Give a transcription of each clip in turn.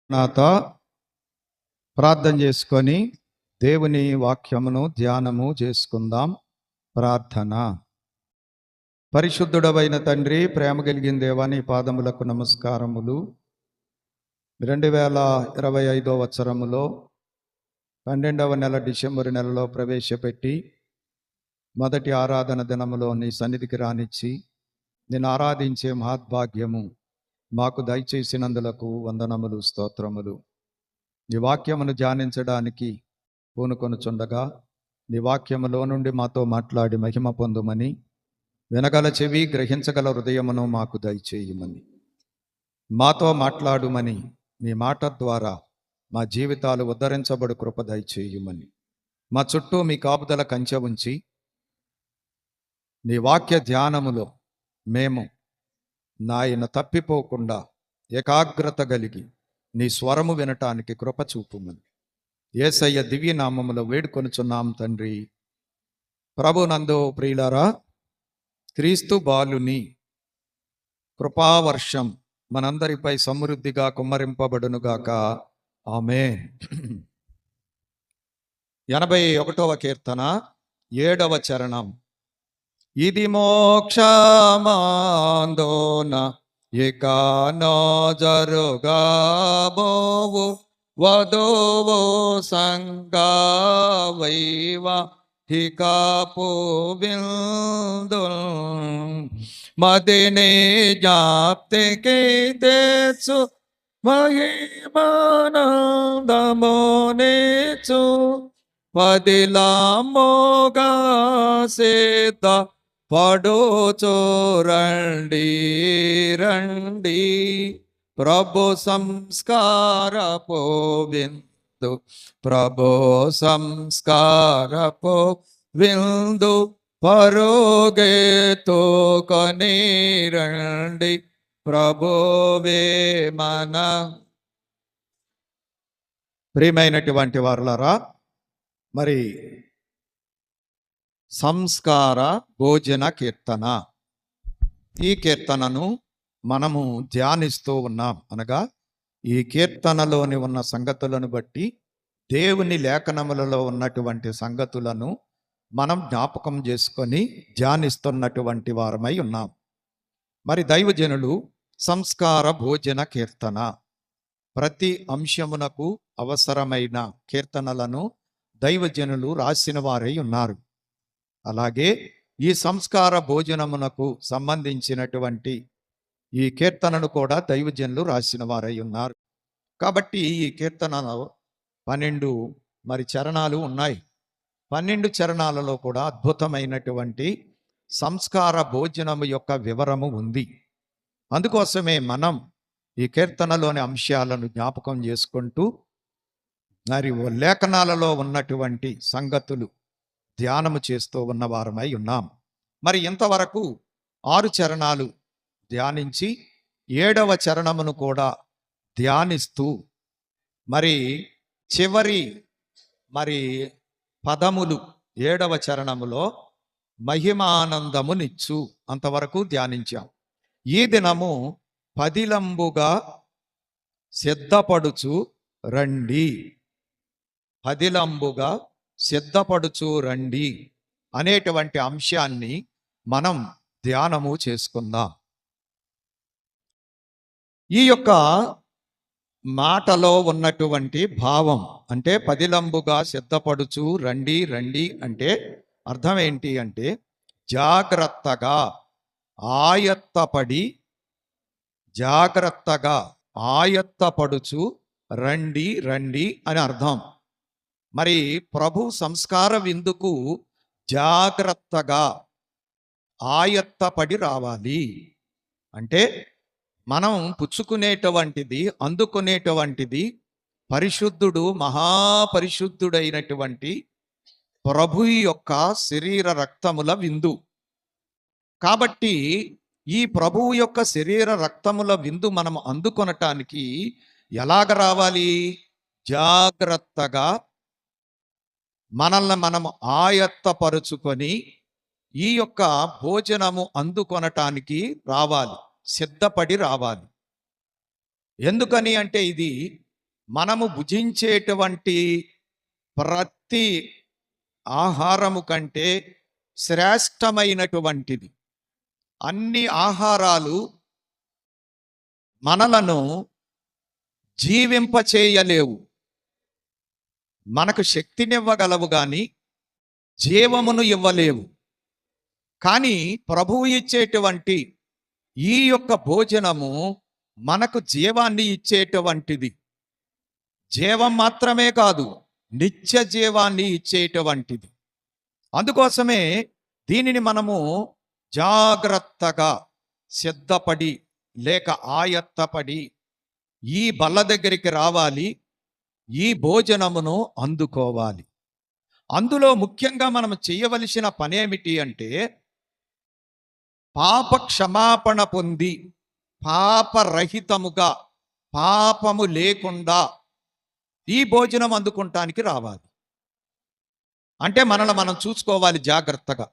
నాతో ప్రార్థన చేసుకొని దేవుని వాక్యమును ధ్యానము చేసుకుందాం. ప్రార్థన. పరిశుద్ధుడవైన తండ్రి, ప్రేమ కలిగిన దేవా, నీ పాదములకు నమస్కారములు. 2025 సంవత్సరములో 12వ నెల డిసెంబర్ నెలలో ప్రవేశపెట్టి మొదటి ఆరాధన దినములో నీ సన్నిధికి రానిచ్చి నిన్ను ఆరాధించే మహద్భాగ్యము మాకు దయచేసినందులకు వందనములు, స్తోత్రములు. నీ వాక్యమును ధ్యానించడానికి పూనుకొనుచుండగా నీ వాక్యములో నుండి మాతో మాట్లాడి మహిమ పొందుమని, వినగల చెవి, గ్రహించగల హృదయమును మాకు దయచేయమని, మాతో మాట్లాడుమని, నీ మాట ద్వారా మా జీవితాలు ఉద్ధరించబడు కృప దయచేయమని, మా చుట్టూ మీ కాపుదల కంచె ఉంచి నీ వాక్య ధ్యానములో మేము నాయన తప్పిపోకుండా ఏకాగ్రత కలిగి నీ స్వరము వినటానికి కృప చూపుమని యేసయ్య దివ్య నామములో వేడుకొనుచున్నాం తండ్రి. ప్రభునందు ప్రియులారా, క్రీస్తు బాలుని కృపావర్షం మనందరిపై సమృద్ధిగా కుమ్మరింపబడునుగాక. ఆమేన్. 81వ కీర్తన 7వ చరణం. ఇది మోక్షమాందోన ఇక నో జరుగాబోవు వధువు సంగవైవ హికాపు విందుల్ మదిని జ్ఞాప్తికి తెచ్చు మహిమానందమునిచు పదిలామోగా సిద్ధ పడుచు రండి రండి ప్రభు సంస్కారపు విందు, ప్రభు సంస్కారపు విందు పరుగెత్తుకొని రండి ప్రభువే మన. ప్రియమైనటువంటి వారులారా, మరి సంస్కార భోజన కీర్తన, ఈ కీర్తనను మనము ధ్యానిస్తూ ఉన్నాం. అనగా ఈ కీర్తనలోని ఉన్న సంగతులను బట్టి దేవుని లేఖనములలో ఉన్నటువంటి సంగతులను మనం జ్ఞాపకం చేసుకొని ధ్యానిస్తున్నటువంటి వారమై ఉన్నాం. మరి దైవజనులు సంస్కార భోజన కీర్తన, ప్రతి అంశమునకు అవసరమైన కీర్తనలను దైవజనులు రాసిన వారై ఉన్నారు. అలాగే ఈ సంస్కార భోజనమునకు సంబంధించినటువంటి ఈ కీర్తనను కూడా దైవజనులు రాసిన వారై ఉన్నారు. కాబట్టి ఈ కీర్తనలో 12 మరి చరణాలు ఉన్నాయి. 12 చరణాలలో కూడా అద్భుతమైనటువంటి సంస్కార భోజనము యొక్క వివరము ఉంది. అందుకోసమే మనం ఈ కీర్తనలోని అంశాలను జ్ఞాపకం చేసుకుంటూ మరి లేఖనాలలో ఉన్నటువంటి సంగతులు ధ్యానము చేస్తూ ఉన్న వారమై ఉన్నాం. మరి ఇంతవరకు 6 చరణాలు ధ్యానించి 7వ చరణమును కూడా ధ్యానిస్తూ మరి చివరి మరి పదములు 7వ చరణములో మహిమానందమునిచ్చు అంతవరకు ధ్యానించాం. ఈ దినము పదిలంబుగా సిద్ధపడుచు రండి, పదిలంబుగా సిద్ధపడుచు రండి అనేటువంటి అంశాన్ని మనం ధ్యానము చేసుకుందాం. ఈ యొక్క మాటలో ఉన్నటువంటి భావం అంటే పదిలంబుగా సిద్ధపడుచు రండి రండి అంటే అర్థం ఏంటి అంటే జాగ్రత్తగా ఆయత్తపడి, జాగ్రత్తగా ఆయత్తపడుచు రండి రండి అని అర్థం. మరి ప్రభు సంస్కార విందుకు జాగ్రత్తగా ఆయత్తపడి రావాలి అంటే మనం పుచ్చుకునేటువంటిది, అందుకునేటువంటిది పరిశుద్ధుడు, మహాపరిశుద్ధుడైనటువంటి ప్రభు యొక్క శరీర రక్తముల విందు. కాబట్టి ఈ ప్రభువు యొక్క శరీర రక్తముల విందు మనం అందుకొనటానికి ఎలాగ రావాలి? జాగ్రత్తగా మనల్ని మనం ఆయత్తపరుచుకొని ఈ యొక్క భోజనము అందుకొనటానికి రావాలి, సిద్ధపడి రావాలి. ఎందుకని అంటే ఇది మనము భుజించేటువంటి ప్రతి ఆహారము కంటే శ్రేష్టమైనటువంటిది. అన్ని ఆహారాలు మనలను జీవింపచేయలేవు, మనకు శక్తినివ్వగలవు గాని జీవమును ఇవ్వలేవు. కానీ ప్రభువు ఇచ్చేటువంటి ఈ యొక్క భోజనము మనకు జీవాన్ని ఇచ్చేటువంటిది. జీవం మాత్రమే కాదు, నిత్య జీవాన్ని ఇచ్చేటువంటిది. అందుకోసమే దీనిని మనము జాగ్రత్తగా సిద్ధపడి లేక ఆయత్తపడి ఈ బల్ల దగ్గరికి రావాలి, ఈ భోజనమును అందుకోవాలి. అందులో ముఖ్యంగా మనం చేయవలసిన పనేమిటి అంటే పాప క్షమాపణ పొంది పాపరహితముగా, పాపము లేకుండా ఈ భోజనం అందుకుంటానికి రావాలి. అంటే మనల్ని మనం చూసుకోవాలి జాగ్రత్తగా.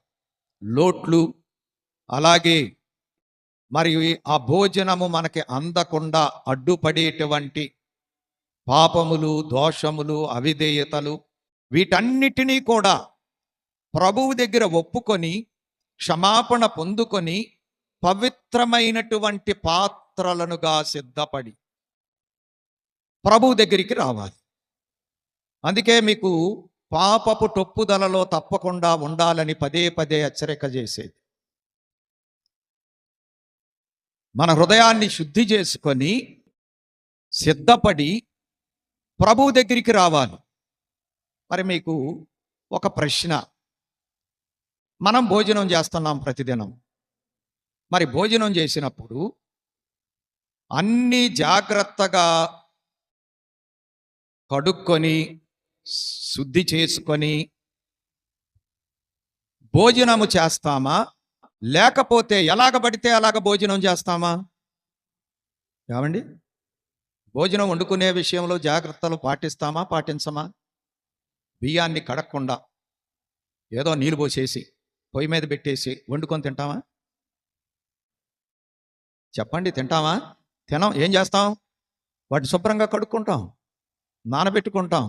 లోట్లు, అలాగే మరి ఆ భోజనము మనకి అందకుండా అడ్డుపడేటువంటి పాపములు, దోషములు, అవిధేయతలు, వీటన్నిటినీ కూడా ప్రభువు దగ్గర ఒప్పుకొని క్షమాపణ పొందుకొని పవిత్రమైనటువంటి పాత్రలనుగా సిద్ధపడి ప్రభువు దగ్గరికి రావాలి. అందుకే మీకు పాపపు టొప్పుదలలో తప్పకుండా ఉండాలని పదే పదే హెచ్చరిక చేసేది. మన హృదయాన్ని శుద్ధి చేసుకొని సిద్ధపడి ప్రభువు దగ్గరికి రావాలి. మరి మీకు ఒక ప్రశ్న, మనం భోజనం చేస్తున్నాం ప్రతిదినం. మరి భోజనం చేసినప్పుడు అన్నీ జాగ్రత్తగా కడుక్కొని శుద్ధి చేసుకొని భోజనము చేస్తామా, లేకపోతే ఎలాగ పడితే అలాగ భోజనం చేస్తామా? ఏమండి, భోజనం వండుకునే విషయంలో జాగ్రత్తలు పాటిస్తామా, పాటించమా? బియ్యాన్ని కడగకుండా ఏదో నీళ్ళు పోసేసి పొయ్యి మీద పెట్టేసి వండుకొని తింటామా? చెప్పండి, తింటామా? తినం. ఏం చేస్తాం? వాటిని శుభ్రంగా కడుక్కుంటాం, నానబెట్టుకుంటాం,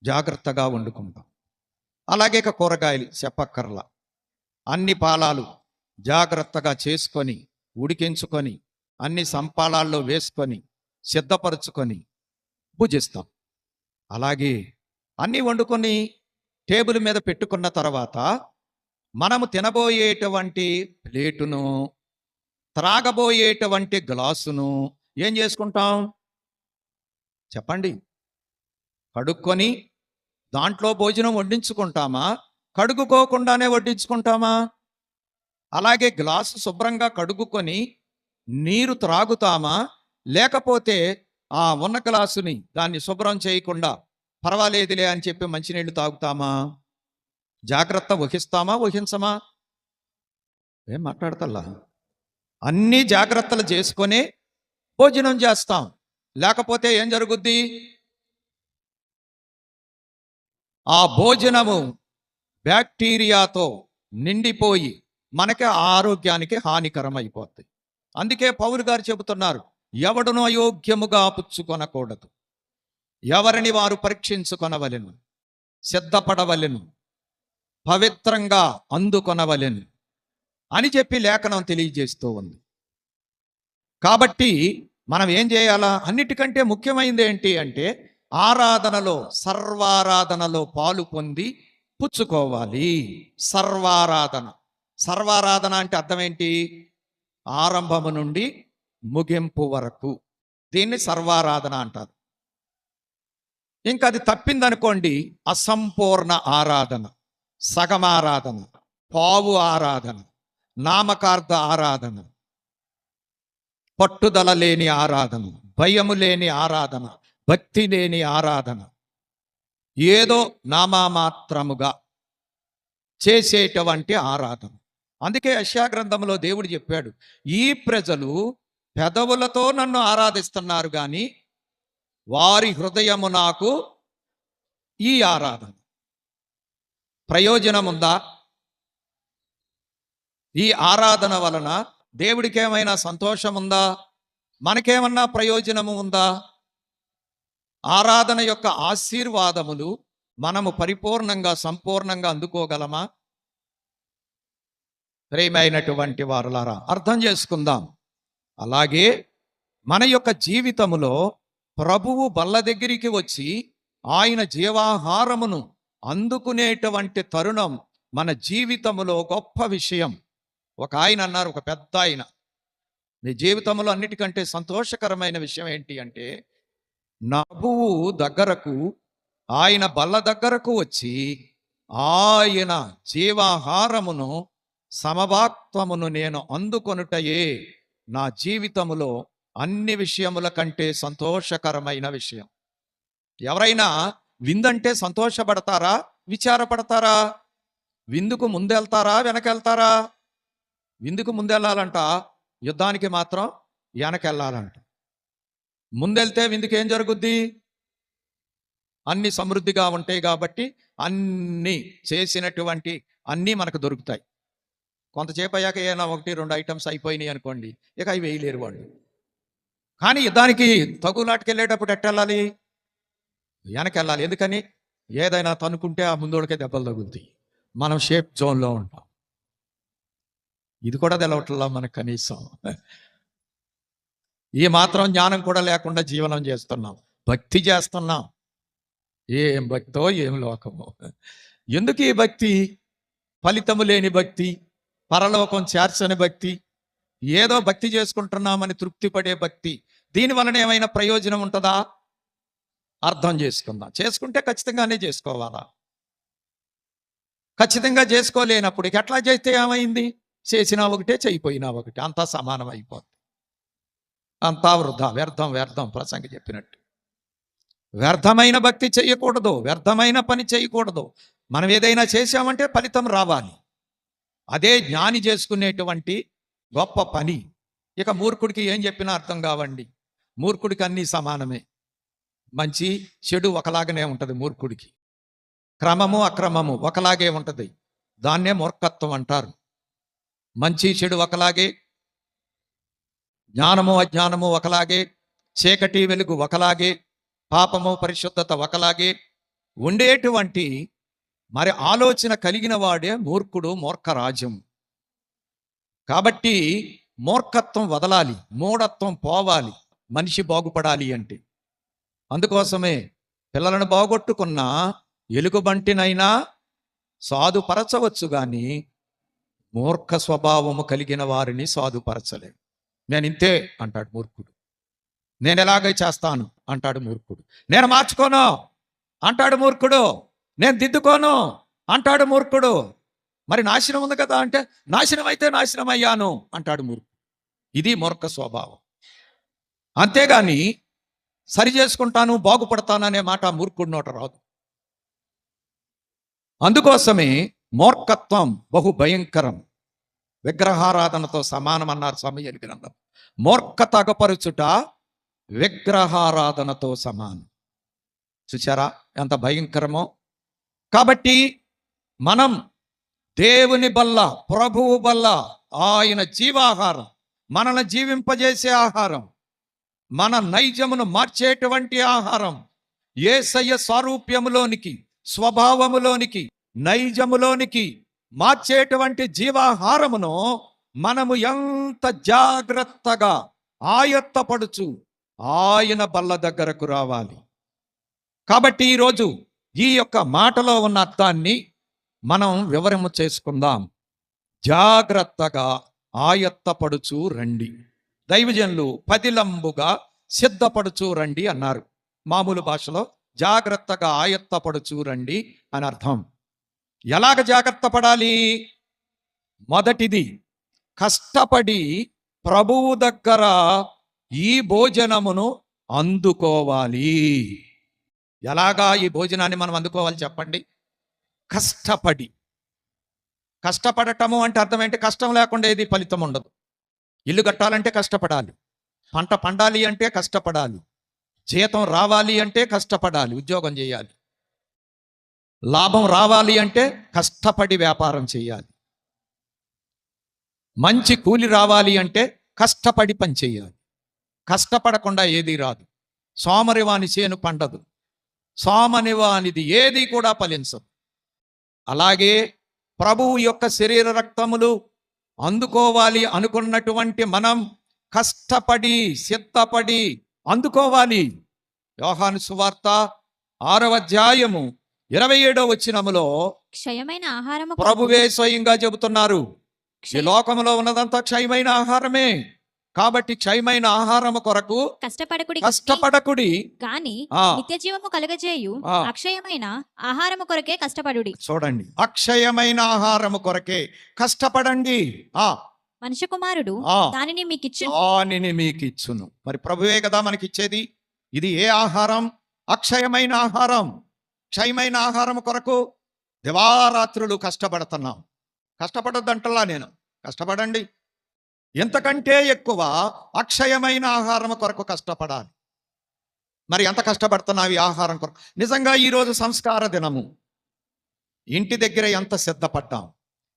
జాగ్రత్తగా వండుకుంటాం. అలాగే ఇక కూరగాయలు చెప్పక్కర్లా, అన్ని పాలాలు జాగ్రత్తగా చేసుకొని ఉడికించుకొని అన్ని సంపాలాల్లో వేసుకొని సిద్ధపరచుకొని భుజిస్తాం. అలాగే అన్నీ వండుకొని టేబుల్ మీద పెట్టుకున్న తర్వాత మనము తినబోయేటువంటి ప్లేటును, త్రాగబోయేటువంటి గ్లాసును ఏం చేసుకుంటాం? చెప్పండి. కడుక్కొని దాంట్లో భోజనం వడ్డించుకుంటామా, కడుగుకోకుండానే వడ్డించుకుంటామా? అలాగే గ్లాసు శుభ్రంగా కడుగుకొని నీరు త్రాగుతామా, లేకపోతే ఆ ఉన్న గ్లాసుని దాన్ని శుభ్రం చేయకుండా పర్వాలేదులే అని చెప్పి మంచినీళ్ళు తాగుతామా? జాగ్రత్త వహిస్తామా, వహించమా? ఏం మాట్లాడతల్లా? అన్ని జాగ్రత్తలు చేసుకొని భోజనం చేస్తాం. లేకపోతే ఏం జరుగుద్ది? ఆ భోజనము బ్యాక్టీరియాతో నిండిపోయి మనకి ఆరోగ్యానికి హానికరం అయిపోతుంది. అందుకే పౌలు గారు చెబుతున్నారు, ఎవడును అయోగ్యముగా పుచ్చుకొనకూడదు, ఎవరిని వారు పరీక్షించుకొనవలెను, సిద్ధపడవలెను, పవిత్రంగా అందుకొనవలెను అని చెప్పి లేఖనం తెలియజేస్తూ ఉంది. కాబట్టి మనం ఏం చేయాలా? అన్నిటికంటే ముఖ్యమైనది ఏంటి అంటే ఆరాధనలో, సర్వారాధనలో పాలు పొంది పుచ్చుకోవాలి. సర్వారాధన. సర్వారాధన అంటే అర్థం ఏంటి? ఆరంభము నుండి ముగింపు వరకు దీన్ని సర్వారాధన అంటారు. ఇంకా అది తప్పిందనుకోండి, అసంపూర్ణ ఆరాధన, సగమారాధన, పావు ఆరాధన, నామకార్థ ఆరాధన, పట్టుదల లేని ఆరాధన, భయము లేని ఆరాధన, భక్తి లేని ఆరాధన, ఏదో నామమాత్రముగా చేసేటువంటి ఆరాధన. అందుకే యెషయా గ్రంథంలో దేవుడు చెప్పాడు, ఈ ప్రజలు పెదవులతో నన్ను ఆరాధిస్తున్నారు కానీ వారి హృదయము నాకు ఈ ఆరాధన. ప్రయోజనం ఉందా? ఈ ఆరాధన వలన దేవుడికి ఏమైనా సంతోషం ఉందా? మనకేమన్నా ప్రయోజనము ఉందా? ఆరాధన యొక్క ఆశీర్వాదములు మనము పరిపూర్ణంగా సంపూర్ణంగా అందుకోగలమా? ప్రియమైనటువంటి వారులారా, అర్థం చేసుకుందాం. అలాగే మన యొక్క జీవితములో ప్రభువు బల్ల దగ్గరికి వచ్చి ఆయన జీవాహారమును అందుకునేటువంటి తరుణం మన జీవితములో గొప్ప విషయం. ఒక ఆయన అన్నారు, ఒక పెద్ద ఆయన, మీ జీవితంలో అన్నిటికంటే సంతోషకరమైన విషయం ఏంటి అంటే, ప్రభువు దగ్గరకు, ఆయన బల్ల దగ్గరకు వచ్చి ఆయన జీవాహారమును సమభాక్తమును నేను అందుకొనుటయే నా జీవితములో అన్ని విషయముల కంటే సంతోషకరమైన విషయం. ఎవరైనా విందంటే సంతోషపడతారా, విచారపడతారా? విందుకు ముందెళ్తారా, వెనకెళ్తారా? విందుకు ముందెళ్ళాలంట, యుద్ధానికి మాత్రం వెనకెళ్ళాలంట. ముందెళ్తే విందుకు ఏం జరుగుద్ది? అన్ని సమృద్ధిగా ఉంటాయి కాబట్టి అన్నీ చేసినటువంటి అన్నీ మనకు దొరుకుతాయి. కొంతసేపు అయ్యాక ఏమైనా 1-2 ఐటమ్స్ అయిపోయినాయి అనుకోండి, ఇక అవి వేయలేరు వాళ్ళు. కానీ యుద్ధానికి తగులాటకి వెళ్ళేటప్పుడు ఎట్టెళ్ళాలి? వెనకెళ్ళాలి. ఎందుకని? ఏదైనా తనుకుంటే ఆ ముందోడికే దెబ్బలు తగులుతాయి, మనం షేప్ జోన్లో ఉంటాం. ఇది కూడా తెలవట్లా మనకు కనీసం. ఈ మాత్రం జ్ఞానం కూడా లేకుండా జీవనం చేస్తున్నాం, భక్తి చేస్తున్నాం. ఏం భక్తో ఏం లోకమో. ఎందుకు ఈ భక్తి? ఫలితము లేని భక్తి, పరలోకం చేర్చని భక్తి, ఏదో భక్తి చేసుకుంటున్నామని తృప్తి పడే భక్తి. దీని వలన ఏమైనా ప్రయోజనం ఉంటుందా? అర్థం చేసుకుందాం. చేసుకుంటే ఖచ్చితంగానే చేసుకోవాలా? ఖచ్చితంగా చేసుకోలేనప్పుడు ఇక ఎట్లా చేస్తే ఏమైంది? చేసినా ఒకటే, చేయిపోయినా ఒకటే, అంతా సమానం అయిపోతుంది. అంతా వృధా, వ్యర్థం వ్యర్థం. ప్రసంగి చెప్పినట్టు వ్యర్థమైన భక్తి చేయకూడదు, వ్యర్థమైన పని చేయకూడదు. మనం ఏదైనా చేసామంటే ఫలితం రావాలి. అదే జ్ఞాని చేసుకునేటువంటి గొప్ప పని. ఇక మూర్ఖుడికి ఏం చెప్పినా అర్థం కావండి. మూర్ఖుడికి అన్నీ సమానమే. మంచి చెడు ఒకలాగానే ఉంటుంది మూర్ఖుడికి. క్రమము అక్రమము ఒకలాగే ఉంటుంది. దాన్నే మూర్ఖత్వం అంటారు. మంచి చెడు ఒకలాగే, జ్ఞానము అజ్ఞానము ఒకలాగే, చీకటి వెలుగు ఒకలాగే, పాపము పరిశుద్ధత ఒకలాగే ఉండేటువంటి మరి ఆలోచన కలిగిన వాడే మూర్ఖుడు, మూర్ఖరాజ్యం. కాబట్టి మూర్ఖత్వం వదలాలి, మూఢత్వం పోవాలి, మనిషి బాగుపడాలి అంటే. అందుకోసమే పిల్లలను బాగొట్టుకున్న ఎలుగుబంటినైనా సాధుపరచవచ్చు కానీ మూర్ఖ స్వభావము కలిగిన వారిని సాధుపరచలేము. నేను ఇంతే అంటాడు మూర్ఖుడు. నేను ఎలాగై చేస్తాను అంటాడు మూర్ఖుడు. నేను మార్చుకోను అంటాడు మూర్ఖుడు. నేను దిద్దుకోను అంటాడు మూర్ఖుడు. మరి నాశనం ఉంది కదా అంటే, నాశనం అయితే నాశనం అయ్యాను అంటాడు మూర్ఖుడు. ఇది మూర్ఖ స్వభావం. అంతేగాని సరి చేసుకుంటాను, బాగుపడతాను అనే మాట మూర్ఖుడి నోట రాదు. అందుకోసమే మూర్ఖత్వం బహు భయంకరం, విగ్రహారాధనతో సమానం అన్నారు సమూయేలు గ్రంథం. మూర్ఖత అగపరుచుట విగ్రహారాధనతో సమానం. చూచారా ఎంత భయంకరమో? కాబట్టి మనం దేవుని బల్ల, ప్రభువు బల్ల, ఆయన జీవాహారం, మనల్ని జీవింపజేసే ఆహారం, మన నైజమును మార్చేటువంటి ఆహారం, యేసయ్య స్వరూప్యములోనికి, స్వభావములోనికి, నైజములోనికి మార్చేటువంటి జీవాహారమును మనము ఎంత జాగ్రత్తగా ఆయత్తపడుచు ఆయన బల్ల దగ్గరకు రావాలి. కాబట్టి ఈరోజు ఈ యొక్క మాటలో ఉన్న అర్థాన్ని మనం వివరము చేసుకుందాం. జాగ్రత్తగా ఆయత్తపడుచు రండి. దైవజనులు పదిలంబుగా సిద్ధపడుచు రండి అన్నారు. మామూలు భాషలో జాగ్రత్తగా ఆయత్తపడుచు రండి అని అర్థం. ఎలాగ జాగ్రత్త పడాలి? మొదటిది, కష్టపడి ప్రభువు దగ్గర ఈ భోజనమును అందుకోవాలి. ఎలాగా ఈ భోజనాన్ని మనం అందుకోవాలి చెప్పండి? కష్టపడి. కష్టపడటము అంటే అర్థం ఏంటి? కష్టం లేకుండా ఏది ఫలితం ఉండదు. ఇల్లు కట్టాలంటే కష్టపడాలి, పంట పండాలి అంటే కష్టపడాలి, జీతం రావాలి అంటే కష్టపడాలి, ఉద్యోగం చేయాలి, లాభం రావాలి అంటే కష్టపడి వ్యాపారం చేయాలి, మంచి కూలి రావాలి అంటే కష్టపడి పని చేయాలి. కష్టపడకుండా ఏది రాదు. సోమరివాని చేను పండదు, సోమనివానిది ఏది కూడా ఫలించదు. అలాగే ప్రభువు యొక్క శరీర రక్తములు అందుకోవాలి అనుకున్నటువంటి మనం కష్టపడి సిద్ధపడి అందుకోవాలి. యోహాను సువార్త 6వ అధ్యాయము 27వ వచనములో క్షయమైన ఆహారము ప్రభువే స్వయంగా చెబుతున్నారు, ఈ లోకములో ఉన్నదంతా క్షయమైన ఆహారమే. కాబట్టి క్షయమైన ఆహారము కొరకు కష్టపడకుడి గాని నిత్య జీవము కలుగజేయు అక్షయమైన ఆహారము కొరకే కష్టపడుడి. చూడండి, అక్షయమైన ఆహారము కొరకే కష్టపడండి. మనుష్య కుమారుడు దానిని మీకు ఇచ్చును. మరి ప్రభువే కదా మనకిచ్చేది. ఇది ఏ ఆహారం? అక్షయమైన ఆహారం. క్షయమైన ఆహారం కొరకు దివారాత్రులు కష్టపడుతున్నాం. కష్టపడొద్దంటలా నేను, కష్టపడండి. ఎంతకంటే ఎక్కువ అక్షయమైన ఆహారం కొరకు కష్టపడాలి. మరి ఎంత కష్టపడుతున్నావు ఈ ఆహారం కొరకు? నిజంగా ఈరోజు సంస్కార దినము. ఇంటి దగ్గర ఎంత సిద్ధపడ్డాం,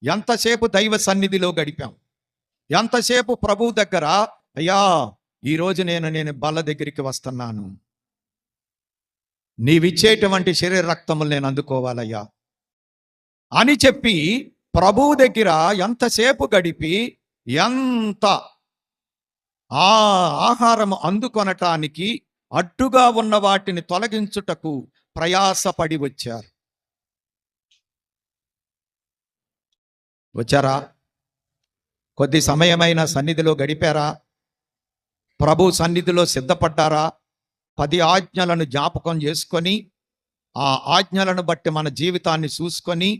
ఎంతసేపు దైవ సన్నిధిలో గడిపాం, ఎంతసేపు ప్రభు దగ్గర, అయ్యా ఈరోజు నేను బల్ల దగ్గరికి వస్తున్నాను, నీవిచ్చేటువంటి శరీర రక్తములు నేను అందుకోవాలయ్యా అని చెప్పి ప్రభువు దగ్గర ఎంతసేపు గడిపి ఎంత ఆహారం అందుకొనటానికి అడ్డుగా ఉన్న వాటిని తొలగించుటకు ప్రయాసపడి వచ్చారా? కొద్ది సమయమైన సన్నిధిలో గడిపారా? ప్రభు సన్నిధిలో సిద్ధపడ్డారా? 10 ఆజ్ఞలను జ్ఞాపకం చేసుకొని ఆ ఆజ్ఞలను బట్టి మన జీవితాన్ని చూసుకొని,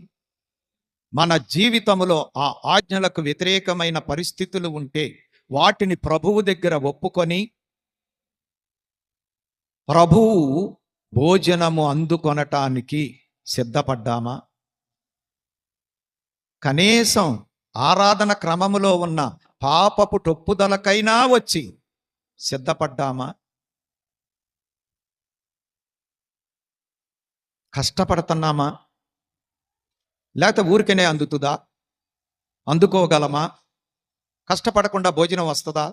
మన జీవితంలో ఆ ఆజ్ఞలకు వ్యతిరేకమైన పరిస్థితులు ఉంటే వాటిని ప్రభువు దగ్గర ఒప్పుకొని ప్రభువు భోజనము అందుకొనటానికి సిద్ధపడ్డామా? కనీసం ఆరాధన క్రమములో ఉన్న పాపపు టొప్పుదలకైనా వచ్చి సిద్ధపడ్డామా? కష్టపడుతున్నామా? లేకపోతే ఊరికనే అందుతుందా? అందుకోగలమా? కష్టపడకుండా భోజనం వస్తుందా?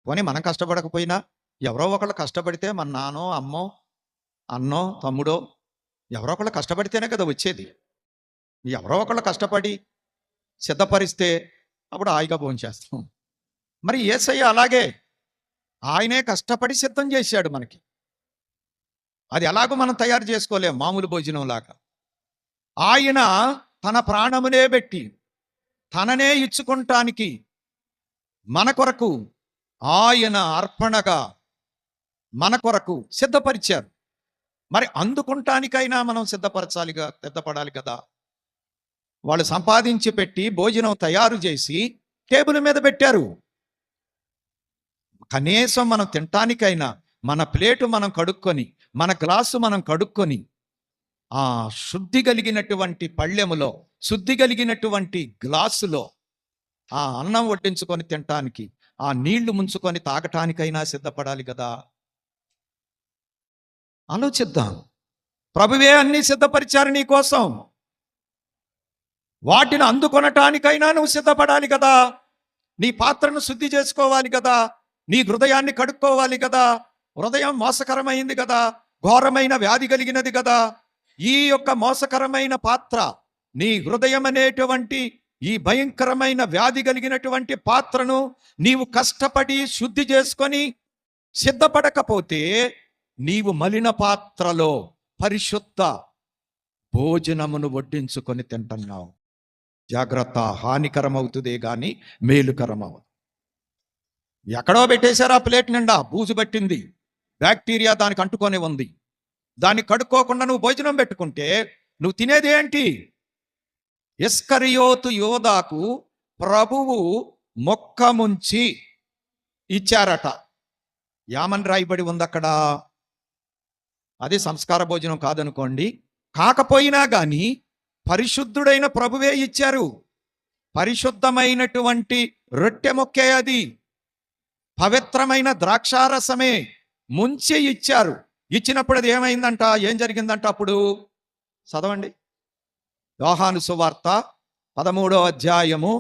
పోనీ మనం కష్టపడకపోయినా ఎవరో ఒకళ్ళు కష్టపడితే, మన నాన్నో అమ్మో అన్నో తమ్ముడో ఎవరో ఒకళ్ళు కష్టపడితేనే కదా వచ్చేది. ఎవరో ఒకళ్ళు కష్టపడి సిద్ధపరిస్తే అప్పుడు హాయిగా భోంచేస్తాం. మరి యేసయ్య అలాగే ఆయనే కష్టపడి సిద్ధం చేశాడు మనకి. అది ఎలాగో మనం తయారు చేసుకోలేం మామూలు భోజనం లాగా. ఆయన తన ప్రాణమునే పెట్టి తననే ఇచ్చుకుంటానికి మన కొరకు ఆయన అర్పణగా మన కొరకు సిద్ధపరిచారు. మరి అందుకుంటానికైనా మనం సిద్ధపడాలి కదా. వాళ్ళు సంపాదించి పెట్టి భోజనం తయారు చేసి టేబుల్ మీద పెట్టారు. కనీసం మనం తినటానికైనా మన ప్లేటు మనం కడుక్కొని, మన గ్లాసు మనం కడుక్కొని, ఆ శుద్ధి కలిగినటువంటి పళ్ళెములో, శుద్ధి కలిగినటువంటి గ్లాసులో ఆ అన్నం వడ్డించుకొని తినటానికి, ఆ నీళ్లు ముంచుకొని తాగటానికైనా సిద్ధపడాలి కదా. ఆలోచిద్దాం. ప్రభువే అన్నీ సిద్ధపరిచారు నీ కోసం. వాటిని అందుకొనటానికైనా నువ్వు సిద్ధపడాలి కదా. నీ పాత్రను శుద్ధి చేసుకోవాలి కదా. నీ హృదయాన్ని కడుక్కోవాలి కదా. హృదయం మోసకరమైంది కదా, ఘోరమైన వ్యాధి కలిగినది కదా. ఈ యొక్క మోసకరమైన పాత్ర, నీ హృదయం అనేటువంటి ఈ భయంకరమైన వ్యాధి కలిగినటువంటి పాత్రను నీవు కష్టపడి శుద్ధి చేసుకొని సిద్ధపడకపోతే నీవు మలిన పాత్రలో పరిశుద్ధ భోజనమును వడ్డించుకొని తింటున్నావు. జాగ్రత్త, హానికరమవుతుందే కానీ మేలుకరమవుతుంది. ఎక్కడో పెట్టేశారు ఆ ప్లేట్ నిండా బూజు పట్టింది, బ్యాక్టీరియా దానికి అంటుకొని ఉంది. దాన్ని కడుక్కోకుండా నువ్వు భోజనం పెట్టుకుంటే నువ్వు తినేది ఏంటి? ఇస్కరియోతు యోధాకు ప్రభువు మొక్క ముంచి ఇచ్చారట. యామని రాయబడి ఉంది అక్కడ. అది సంస్కార భోజనం కాదనుకోండి. కాకపోయినా కానీ పరిశుద్ధుడైన ప్రభువే ఇచ్చారు. పరిశుద్ధమైనటువంటి రొట్టె మొక్కే అది. పవిత్రమైన ద్రాక్షారసమే ముంచి ఇచ్చారు. ఇచ్చినప్పుడు అది ఏమైందంట, ఏం జరిగిందంట? అప్పుడు చదవండి, యోహాను సువార్త 13వ అధ్యాయము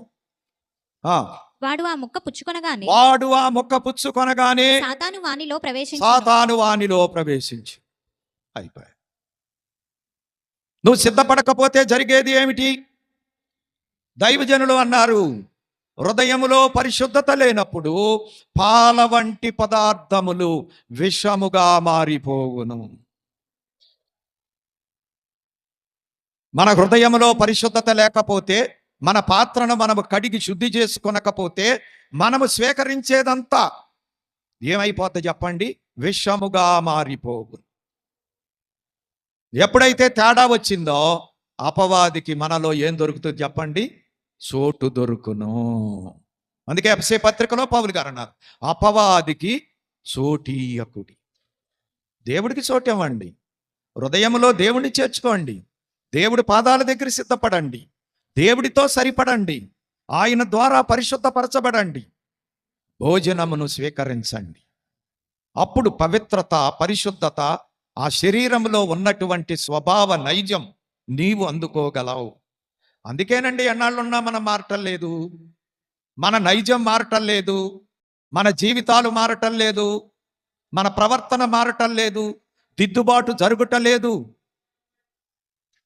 వాడు ఆ ముక్క పుచ్చుకొనగానే వాడు ఆ మొక్క పుచ్చుకొనగానే సాతాను వానిలో ప్రవేశించి సాతాను వానిలో ప్రవేశించి అయిపోయి. నువ్వు సిద్ధపడకపోతే జరిగేది ఏమిటి? దైవజనులు అన్నారు, హృదయములో పరిశుద్ధత లేనప్పుడు పాల వంటి పదార్థములు విషముగా మారిపోవును. మన హృదయములో పరిశుద్ధత లేకపోతే, మన పాత్రను మనము కడిగి శుద్ధి చేసుకొనకపోతే, మనము స్వీకరించేదంతా ఏమైపోతుంది చెప్పండి? విషముగా మారిపోవును. ఎప్పుడైతే తేడా వచ్చిందో అపవాదికి మనలో ఏం దొరుకుతుంది చెప్పండి? చోటు దొరుకును. అందుకే ఎఫెసీ పత్రికలో పౌలు గారు అన్నారు, అపవాదికి చోటీయకుడి. దేవుడికి చోటు ఇవ్వండి. హృదయంలో దేవుడిని చేర్చుకోండి. దేవుడి పాదాల దగ్గర సిద్ధపడండి. దేవుడితో సరిపడండి. ఆయన ద్వారా పరిశుద్ధపరచబడండి. భోజనమును స్వీకరించండి. అప్పుడు పవిత్రత, పరిశుద్ధత, ఆ శరీరంలో ఉన్నటువంటి స్వభావ నైజం నీవు అందుకోగలవు. అందుకేనండి ఎన్నాళ్ళున్నా మనం మారటం లేదు, మన నైజం మారటం లేదు, మన జీవితాలు మారటం లేదు, మన ప్రవర్తన మారటం లేదు, దిద్దుబాటు జరుగుటం లేదు.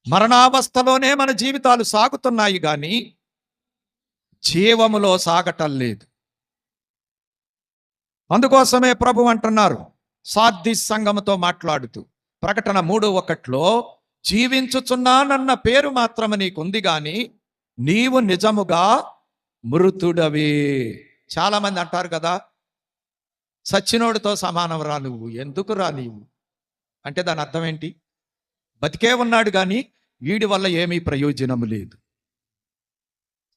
మరణావస్థలోనే మన జీవితాలు సాగుతున్నాయి కానీ జీవములో సాగటం లేదు. అందుకోసమే ప్రభు అంటున్నారు సార్దీ సంఘముతో మాట్లాడుతూ, ప్రకటన 3:1, జీవించుచున్నానన్న పేరు మాత్రమే నీకుంది గాని నీవు నిజముగా మృతుడవే. చాలా మంది అంటారు కదా, సచ్చినోడితో సమానం రా నువ్వు, ఎందుకు రా నీవు అంటే దాని అర్థం ఏంటి? బతికే ఉన్నాడు కానీ వీడి వల్ల ఏమీ ప్రయోజనము లేదు,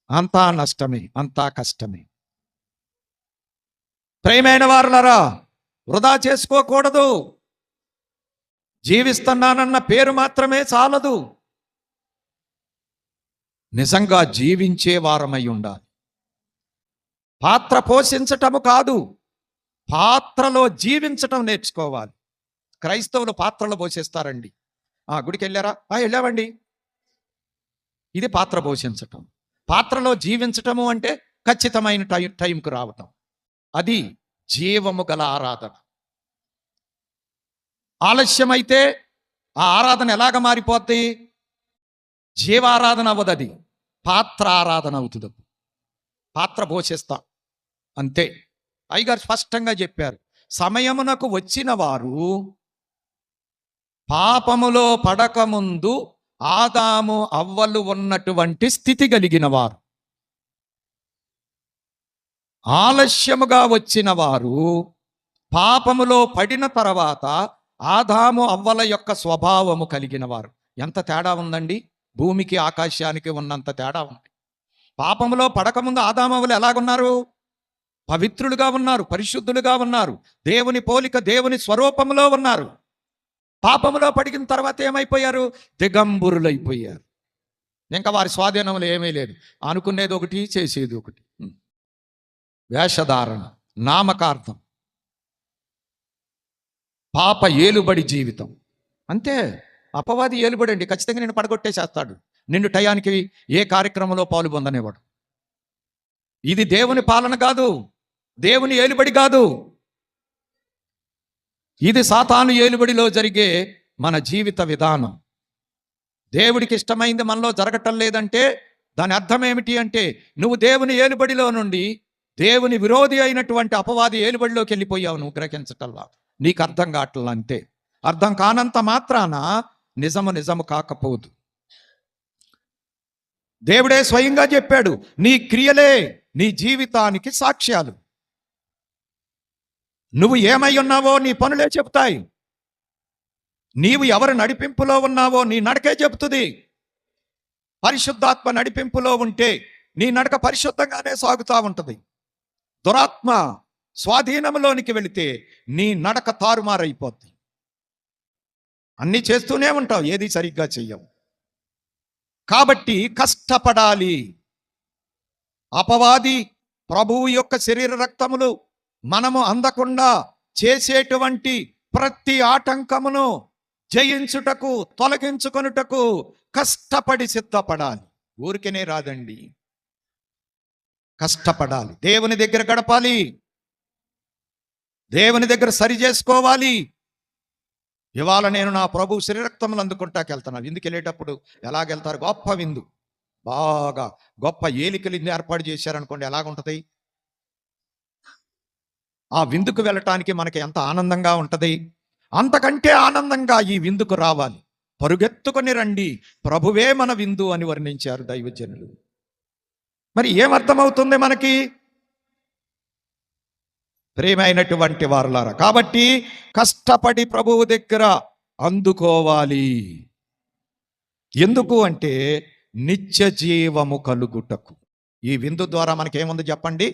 అంతా నష్టమే, అంతా కష్టమే. ప్రియమైన వారులారా, వృధా చేసుకోకూడదు. జీవిస్తున్నానన్న పేరు మాత్రమే చాలదు, నిజంగా జీవించే వారమై ఉండాలి. పాత్ర పోషించటము కాదు, పాత్రలో జీవించటం నేర్చుకోవాలి. క్రైస్తవులు పాత్రలో పోషిస్తారండి. గుడికి వెళ్ళారా? వెళ్ళామండి. ఇది పాత్ర పోషించటం. పాత్రలో జీవించటము అంటే ఖచ్చితమైన టైంకు రావటం. అది జీవము గల ఆరాధన. ఆలస్యమైతే ఆ ఆరాధన ఎలాగ మారిపోద్ది? జీవారాధన అవ్వదు, అది పాత్ర ఆరాధన అవుతుంది. పాత్ర పోషిస్తాం అంతే. అయ్యగారు స్పష్టంగా చెప్పారు, సమయమునకు వచ్చిన వారు పాపములో పడకముందు ఆదాము అవ్వలు ఉన్నటువంటి స్థితి కలిగిన వారు. ఆలస్యముగా వచ్చిన వారు పాపములో పడిన తర్వాత ఆదాము అవ్వల యొక్క స్వభావము కలిగిన వారు. ఎంత తేడా ఉందండి! భూమికి ఆకాశానికి ఉన్నంత తేడా ఉంది. పాపములో పడకముందు ఆదాము అవ్వలు ఎలాగున్నారు? పవిత్రులుగా ఉన్నారు, పరిశుద్ధులుగా ఉన్నారు, దేవుని పోలిక, దేవుని స్వరూపములో ఉన్నారు. పాపములో పడిన తర్వాత ఏమైపోయారు? దిగంబరులైపోయారు. ఇంకా వారి స్వాధీనంలో ఏమీ లేదు. అనుకునేది ఒకటి, చేసేది ఒకటి. వేషధారణ, నామకార్థం, పాప ఏలుబడి జీవితం. అంతే. అపవాది ఏలుబడి అండి. ఖచ్చితంగా నిన్ను పడగొట్టేసేస్తాడు. నిన్ను టయానికి ఏ కార్యక్రమంలో పాలు పొందనేవాడు. ఇది దేవుని పాలన కాదు, దేవుని ఏలుబడి కాదు. ఇది సాతాను ఏలుబడిలో జరిగే మన జీవిత విధానం. దేవుడికి ఇష్టమైంది మనలో జరగటం లేదంటే దాని అర్థం ఏమిటి అంటే, నువ్వు దేవుని ఏలుబడిలో నుండి దేవుని విరోధి అయినటువంటి అపవాది ఏలుబడిలోకి వెళ్ళిపోయావు. నువ్వు గ్రహించటల్లా, నీకు అర్థం కావట్లా. అంతే. అర్థం కానంత మాత్రాన నిజము కాకపోదు. దేవుడే స్వయంగా చెప్పాడు, నీ క్రియలే నీ జీవితానికి సాక్ష్యాలు. నువ్వు ఏమై ఉన్నావో నీ పనులే చెప్తాయి. నీవు ఎవరి నడిపింపులో ఉన్నావో నీ నడకే చెబుతుంది. పరిశుద్ధాత్మ నడిపింపులో ఉంటే నీ నడక పరిశుద్ధంగానే సాగుతూ ఉంటుంది. దురాత్మ స్వాధీనంలోనికి వెళితే నీ నడక తారుమారైపోద్ది. అన్నీ చేస్తూనే ఉంటావు, ఏది సరిగ్గా చెయ్యవు. కాబట్టి కష్టపడాలి. అపవాది ప్రభువు యొక్క శరీర రక్తములు మనము అందకుండా చేసేటువంటి ప్రతి ఆటంకమును జయించుటకు, తొలగించుకొనుటకు కష్టపడి సిద్ధపడాలి. ఊరికనే రాదండి. కష్టపడాలి, దేవుని దగ్గర గడపాలి, దేవుని దగ్గర సరి చేసుకోవాలి. ఇవాళ నేను నా ప్రభు శ్రీరక్తములు అందుకుంటాకి వెళ్తున్నాను. విందుకు వెళ్ళేటప్పుడు ఎలాగెళ్తారు? గొప్ప విందు, బాగా గొప్ప ఏలికలు ఏర్పాటు చేశారనుకోండి, ఎలాగుంటది? ఆ విందుకు వెళ్ళటానికి మనకి ఎంత ఆనందంగా ఉంటది. అంతకంటే ఆనందంగా ఈ విందుకు రావాలి. పరుగెత్తుకొని రండి, ప్రభువే మన విందు అని వర్ణించారు దైవజనులు. మరి ఏమర్థమవుతుంది మనకి? ప్రియమైనటువంటి వారులారా, కాబట్టి కష్టపడి ప్రభువు దగ్గర అందుకోవాలి. ఎందుకు అంటే నిత్య జీవము కలుగుటకు. ఈ విందు ద్వారా మనకేముంది చెప్పండి?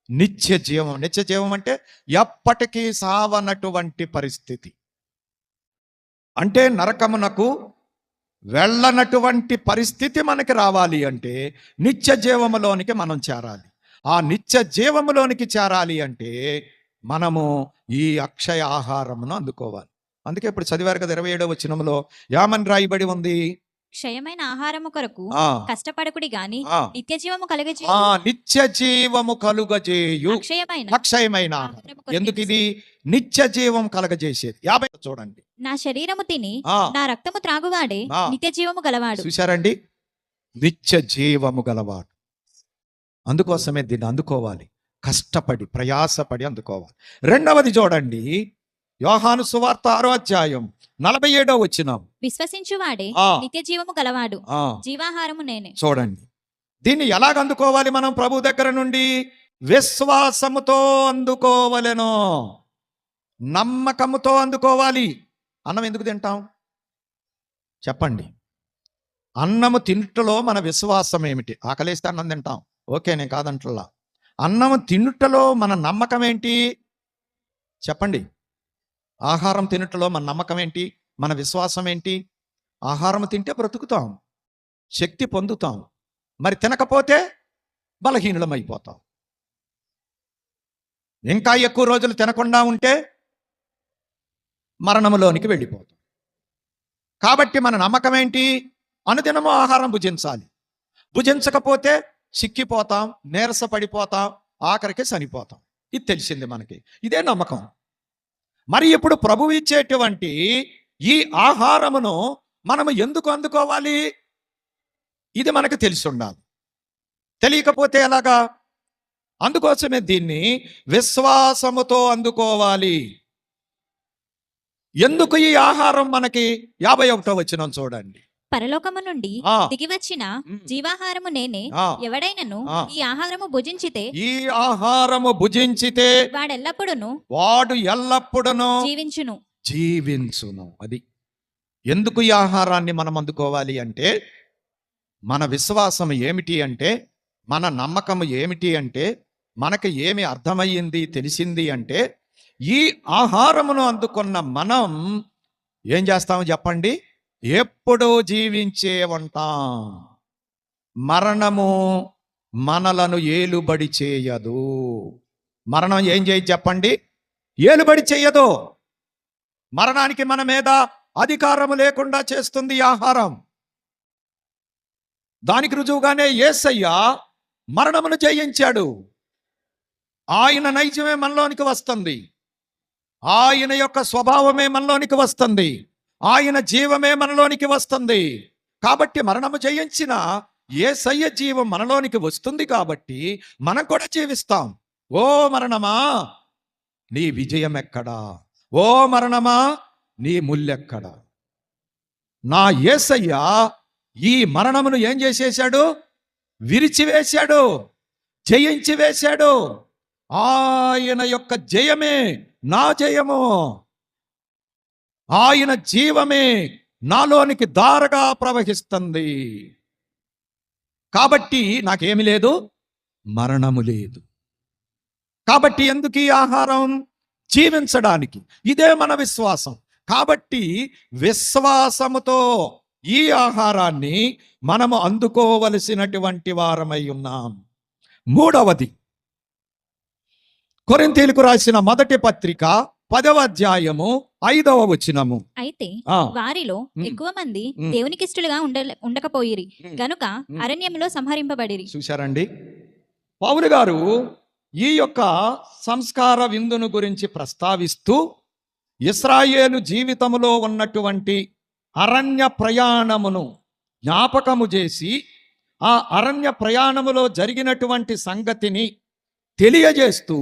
నిత్య జీవం. నిత్య జీవం అంటే ఎప్పటికీ సావనటువంటి పరిస్థితి. అంటే నరకమునకు వెళ్ళనటువంటి పరిస్థితి మనకి రావాలి అంటే నిత్య జీవములోనికి మనం చేరాలి. ఆ నిత్య జీవములోనికి చేరాలి అంటే మనము ఈ అక్షయ ఆహారమును అందుకోవాలి. అందుకే ఇప్పుడు చదివారు కదా 27వ వచనంలో ఏమని రాయబడి ఉంది? క్షయమైన ఆహారము కొరకు ఆ కష్టపడకుడి గాని ఆ నిత్య జీవము కలుగజేయు ఆ నిత్య జీవము కలుగజేయు అక్షయమైన అక్షయమైన ఆహారం. ఆహారము కొరకు ఎందుకు ఇది నిత్య జీవం కలగజేసేది? 50 చూడండి. నా శరీరము తిని ఆ నా రక్తము త్రాగువాడే ఆ. నిత్య జీవము గలవాడు. చూశారండి, నిత్య జీవము గలవాడు. అందుకోసమే దీన్ని అందుకోవాలి, కష్టపడి ప్రయాసపడి అందుకోవాలి. రెండవది చూడండి, యోహాను సువార్త 6వ అధ్యాయం 47వ వచనం. విశ్వసించువాడే ఆ. నిత్య జీవము గలవాడు, ఆ జీవాహారము నేనే. చూడండి, దీన్ని ఎలాగ అందుకోవాలి మనం ప్రభు దగ్గర నుండి? విశ్వాసముతో అందుకోవలెను, నమ్మకముతో అందుకోవాలి. అన్నం ఎందుకు తింటాం చెప్పండి? అన్నము తినుటలో మన విశ్వాసం ఏమిటి? ఆకలేస్తే అన్నం తింటాం, ఓకే, నేను కాదంటలా. అన్నము తినుటలో మన నమ్మకం ఏంటి చెప్పండి? ఆహారం తినుటలో మన నమ్మకం ఏంటి? మన విశ్వాసం ఏంటి? ఆహారం తింటే బ్రతుకుతాం, శక్తి పొందుతాం. మరి తినకపోతే బలహీనులం అయిపోతాం. ఇంకా ఎక్కువ రోజులు తినకుండా ఉంటే మరణములోనికి వెళ్ళిపోతాం. కాబట్టి మన నమ్మకం ఏంటి? అనుదినము ఆహారం భుజించాలి. భుజించకపోతే సిక్కిపోతాం, నీరసపడిపోతాం, ఆఖరికి చనిపోతాం. ఇది తెలిసింది మనకి, ఇదే నమ్మకం. మరి ఇప్పుడు ప్రభువు ఇచ్చేటువంటి ఈ ఆహారమును మనము ఎందుకు అందుకోవాలి? ఇది మనకు తెలిసి ఉండాలి. తెలియకపోతే ఎలాగా? అందుకోసమే దీన్ని విశ్వాసముతో అందుకోవాలి. ఎందుకు ఈ ఆహారం మనకి? 51వ వచనం చూడండి. పరలోకము నుండి ఆ. దిగి వచ్చిన జీవాహారము నేనే. ఆ. ఎవడైనను ఆ. ఈ ఆహారము భుజించితే ఈ ఆహారము భుజించితే వాడెల్లప్పుడును వాడు ఎల్లప్పుడూ జీవించును. జీవించును. అది ఎందుకు ఈ ఆహారాన్ని మనం అందుకోవాలి అంటే, మన విశ్వాసం ఏమిటి అంటే, మన నమ్మకం ఏమిటి అంటే, మనకి ఏమి అర్థమయ్యింది, తెలిసింది అంటే, ఈ ఆహారమును అందుకున్న మనం ఏం చేస్తామో చెప్పండి? ఎప్పుడూ జీవించే ఉంటాం. మరణము మనలను ఏలుబడి చేయదు. మరణం ఏం చేయదు చెప్పండి? ఏలుబడి చేయదు. మరణానికి మన మీద అధికారము లేకుండా చేస్తుంది ఈ ఆహారం. దానికి రుజువుగానే యేసయ్య మరణమును జయించాడు. ఆయన నైజమే మనలోనికి వస్తుంది, ఆయన యొక్క స్వభావమే మనలోనికి వస్తుంది, ఆయన జీవమే మనలోనికి వస్తుంది. కాబట్టి మరణము జయించిన యేసయ్య జీవం మనలోనికి వస్తుంది. కాబట్టి మనం కూడా జీవిస్తాం. ఓ మరణమా నీ విజయం ఎక్కడా? ఓ మరణమా నీ ముల్లెక్కడా? నా యేసయ్య ఈ మరణమును ఏం చేసేశాడు? విరిచివేశాడు, జయించి వేశాడు. ఆయన యొక్క జయమే నా జయము, ఆయన జీవమే నాలోనికి ధారగా ప్రవహిస్తుంది. కాబట్టి నాకేమి లేదు, మరణము లేదు. కాబట్టి ఎందుకు ఈ ఆహారం? జీవించడానికి. ఇదే మన విశ్వాసం. కాబట్టి విశ్వాసముతో ఈ ఆహారాన్ని మనము అందుకోవలసినటువంటి వారమై ఉన్నాం. మూడవది, కొరింథీయులకు రాసిన మొదటి పత్రిక 10వ అధ్యాయము 5వ వచనము. అయితే ఆ. వారిలో ఎక్కువ మంది ఉమ్. దేవునికిష్టులుగా ఉండకపోయిరి ఉమ్. గనుక ఉమ్. అరణ్యములో సంహరింపబడిరి. చూశారండి, పౌలు గారు ఈ యొక్క సంస్కార విందును గురించి ప్రస్తావిస్తూ ఇశ్రాయేలు జీవితంలో ఉన్నటువంటి అరణ్య ప్రయాణమును జ్ఞాపకము చేసి ఆ అరణ్య ప్రయాణములో జరిగినటువంటి సంగతిని తెలియజేస్తూ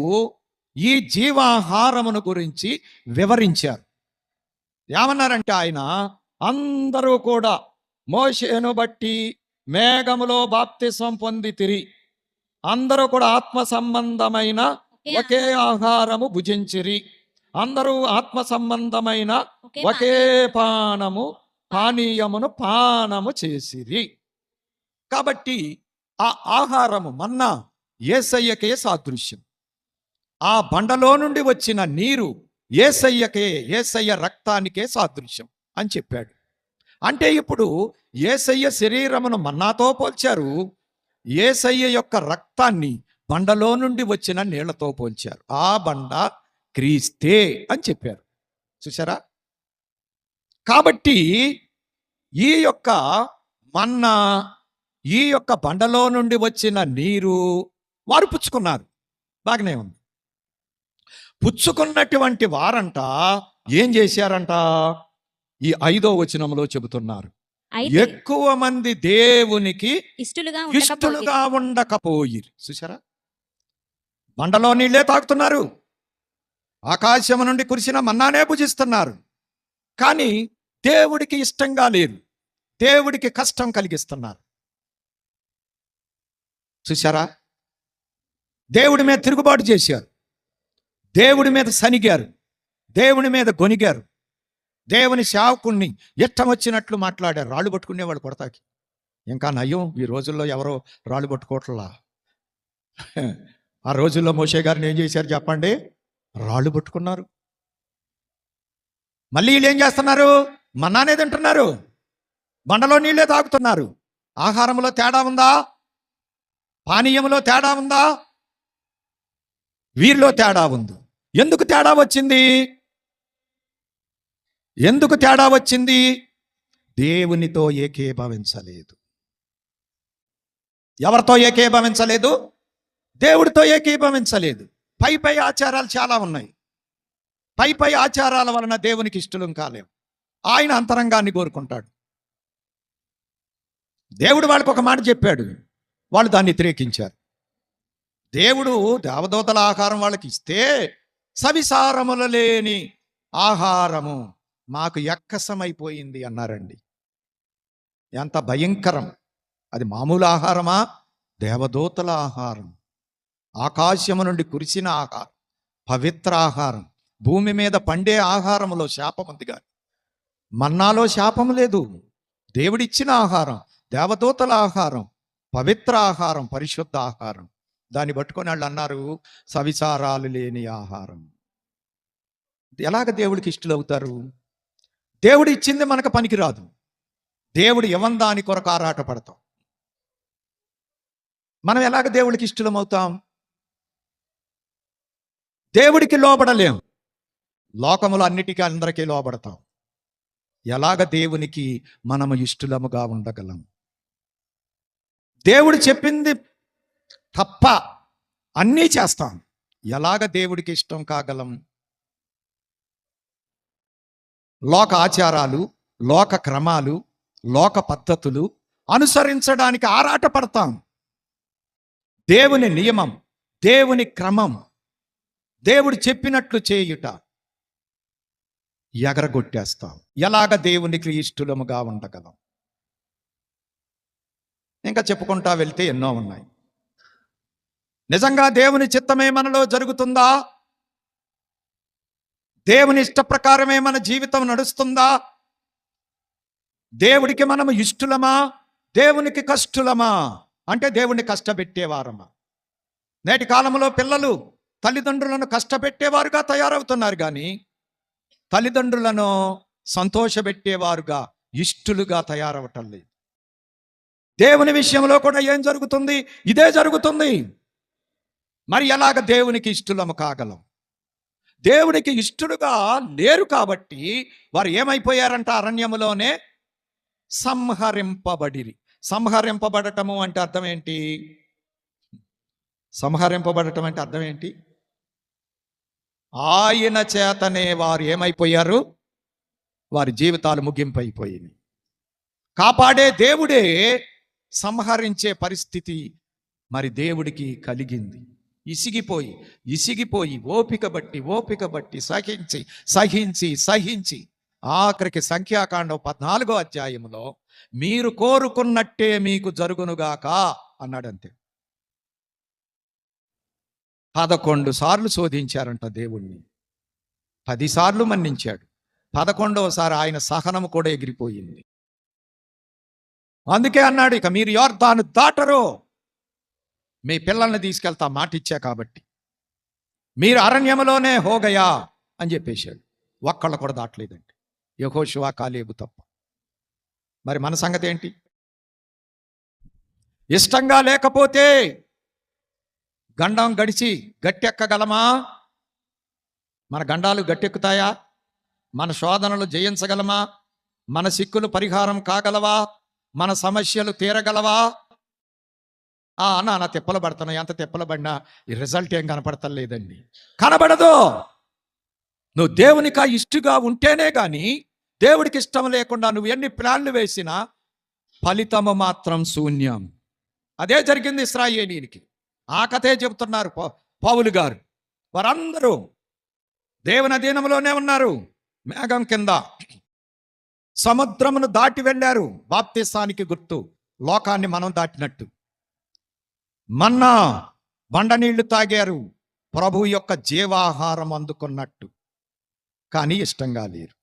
ఈ జీవాహారమును గురించి వివరించారు. ఏమన్నారంటే ఆయన, అందరూ కూడా మోషేను బట్టి మేఘములో బాప్తిసం పొందితిరి, అందరూ కూడా ఆత్మ సంబంధమైన ఒకే ఆహారము భుజించిరి, అందరూ ఆత్మ సంబంధమైన ఒకే పానీయమును పానము చేసిరి. కాబట్టి ఆ ఆహారము మన్నా యేసయ్యకే సాదృశ్యం. ఆ బండలో నుండి వచ్చిన నీరు యేసయ్య రక్తానికే సాదృశ్యం అని చెప్పాడు. అంటే ఇప్పుడు యేసయ్య శరీరమును మన్నాతో పోల్చారు, యేసయ్య యొక్క రక్తాన్ని బండలో నుండి వచ్చిన నీళ్లతో పోల్చారు. ఆ బండ క్రీస్తే అని చెప్పారు. చూసారా? కాబట్టి ఈ యొక్క మన్నా, ఈ యొక్క బండలో నుండి వచ్చిన నీరు వారు పుచ్చుకున్నారు. బాగానే ఉంది. పుచ్చుకున్నటువంటి వారంట ఏం చేశారంట? ఈ 5వ వచనంలో చెబుతున్నారు, ఎక్కువ మంది దేవునికి ఇష్టలుగా ఉండకపోయిరు. చూసారా? బండలో నీళ్ళే తాగుతున్నారు, ఆకాశం నుండి కురిసిన మన్నానే భుజిస్తున్నారు, కానీ దేవుడికి ఇష్టంగా లేరు, దేవుడికి కష్టం కలిగిస్తున్నారు. చూసారా? దేవుడి మీద తిరుగుబాటు చేశారు, దేవుడి మీద సనిగారు, దేవుని మీద గొనిగారు, దేవుని సేవకుణ్ణి ఇష్టం వచ్చినట్లు మాట్లాడారు. రాళ్ళు పట్టుకునేవాళ్ళు కొడతాకి. ఇంకా నయం, ఈ రోజుల్లో ఎవరో రాళ్ళు పట్టుకోవట్లా. ఆ రోజుల్లో మోషే గారిని ఏం చేశారు చెప్పండి? రాళ్ళు పట్టుకున్నారు. మళ్ళీ వీళ్ళు ఏం చేస్తున్నారు? మన్నానే తింటున్నారు, బండలో నీళ్ళే తాగుతున్నారు. ఆహారంలో తేడా ఉందా? పానీయంలో తేడా ఉందా? వీరిలో తేడా ఉంది. ఎందుకు తేడా వచ్చింది? ఎందుకు తేడా వచ్చింది? దేవునితో ఏకీభవించలేదు. ఎవరితో ఏకీభవించలేదు? దేవుడితో ఏకీభవించలేదు. పై ఆచారాలు చాలా ఉన్నాయి. పై ఆచారాల వలన దేవునికి ఇష్టలం కాలేవు. ఆయన అంతరంగాన్ని కోరుకుంటాడు. దేవుడు వాళ్ళకి ఒక మాట చెప్పాడు, వాళ్ళు దాన్ని వ్యతిరేకించారు. దేవుడు దేవదూతల ఆహారం వాళ్ళకి ఇస్తే, సవిసారములు లేని ఆహారము మాకు ఎక్కసమైపోయింది అన్నారండి. ఎంత భయంకరం! అది మామూలు ఆహారమా? దేవదూతల ఆహారం, ఆకాశము నుండి కురిసిన ఆహారం, పవిత్ర ఆహారం. భూమి మీద పండే ఆహారములో శాపం ఉంది, కానీ మన్నాలో శాపం లేదు. దేవుడిచ్చిన ఆహారం, దేవదూతల ఆహారం, పవిత్ర ఆహారం, పరిశుద్ధ ఆహారం. దాన్ని పట్టుకొని వాళ్ళు అన్నారు, సవిసారాలు లేని ఆహారం. ఎలాగ దేవుడికి ఇష్టలవుతారు? దేవుడు ఇచ్చింది మనకు పనికిరాదు, దేవుడు ఇవ్వని దాని కొరకు ఆరాట పడతాం. మనం ఎలాగ దేవుడికి ఇష్టలం అవుతాం? దేవుడికి లోబడలేం, లోకములు అన్నిటికీ అందరికీ లోబడతాం. ఎలాగ దేవునికి మనము ఇష్టలముగా ఉండగలం? దేవుడు చెప్పింది తప్ప అన్నీ చేస్తాం. ఎలాగ దేవుడికి ఇష్టం కాగలం? లోక ఆచారాలు, లోక క్రమాలు, లోక పద్ధతులు అనుసరించడానికి ఆరాట పడతాం. దేవుని నియమం, దేవుని క్రమం, దేవుడు చెప్పినట్లు చేయుట ఎగరగొట్టేస్తాం. ఎలాగ దేవునికి ఇష్టలముగా ఉండగలం? ఇంకా చెప్పుకుంటా వెళ్తే ఎన్నో ఉన్నాయి. నిజంగా దేవుని చిత్తమే మనలో జరుగుతుందా? దేవుని ఇష్ట ప్రకారమే మన జీవితం నడుస్తుందా? దేవుడికి మనము ఇష్టలమా, దేవునికి కష్టులమా? అంటే దేవుణ్ణి కష్టపెట్టేవారమా? నేటి కాలంలో పిల్లలు తల్లిదండ్రులను కష్టపెట్టేవారుగా తయారవుతున్నారు, కానీ తల్లిదండ్రులను సంతోషపెట్టేవారుగా, ఇష్టలుగా తయారవటం లేదు. దేవుని విషయంలో కూడా ఏం జరుగుతుంది? ఇదే జరుగుతుంది. మరి ఎలాగ దేవునికి ఇష్టలము కాగలం? దేవునికి ఇష్టలుగా లేరు కాబట్టి వారు ఏమైపోయారంట? అరణ్యములోనే సంహరింపబడిరి. సంహరింపబడటము అంటే అర్థం ఏంటి? సంహరింపబడటం అంటే అర్థం ఏంటి? ఆయన చేతనే వారు ఏమైపోయారు? వారి జీవితాలు ముగింపు అయిపోయింది. కాపాడే దేవుడే సంహరించే పరిస్థితి మరి దేవుడికి కలిగింది. ఇసిగిపోయి ఓపిక బట్టి సహించి ఆఖరికి సంఖ్యాకాండం 14వ అధ్యాయంలో మీరు కోరుకున్నట్టే మీకు జరుగునుగాక అన్నాడంతే. 11 సార్లు శోధించారంట దేవుణ్ణి, 10 సార్లు మన్నించాడు. 11వసారి ఆయన సహనము కూడా ఎగిరిపోయింది. అందుకే అన్నాడు, ఇక మీరు యొర్దాను దాటరు, మీ పిల్లల్ని తీసుకెళ్తా మాట ఇచ్చా కాబట్టి, మీరు అరణ్యములోనే హోగయా అని చెప్పేశాడు. ఒక్కళ్ళు కూడా దాటలేదండి, యెహోషువ కాలేబు తప్ప. మరి మన సంగతి ఏంటి? ఇష్టంగా లేకపోతే గండం గడిచి గట్టెక్కగలమా? మన గండాలు గట్టెక్కుతాయా? మన శోధనలు జయించగలమా? మన సిక్కులు పరిహారం కాగలవా? మన సమస్యలు తీరగలవా? నా తిప్పలు పడుతున్నా, ఎంత తిప్పలు పడినా ఈ రిజల్ట్ ఏం కనపడతలేదండి. కనబడదు. నువ్వు దేవునికి ఇష్టగా ఉంటేనే కానీ, దేవుడికి ఇష్టం లేకుండా నువ్వు ఎన్ని ప్లాన్లు వేసినా ఫలితము మాత్రం శూన్యం. అదే జరిగింది ఇశ్రాయేలీయులకి. ఆ కథే చెబుతున్నారు పౌలు గారు. వారందరూ దేవుని అధీనంలోనే ఉన్నారు. మేఘం కింద సముద్రమును దాటి వెళ్ళారు. బాప్తిసానికి గుర్తు లోకాన్ని మనం దాటినట్టు. మన్నా బండ నీళ్లు తాగారు, ప్రభు యొక్క జీవాహారం అందుకున్నట్టు. కానీ ఇష్టంగా లేరు.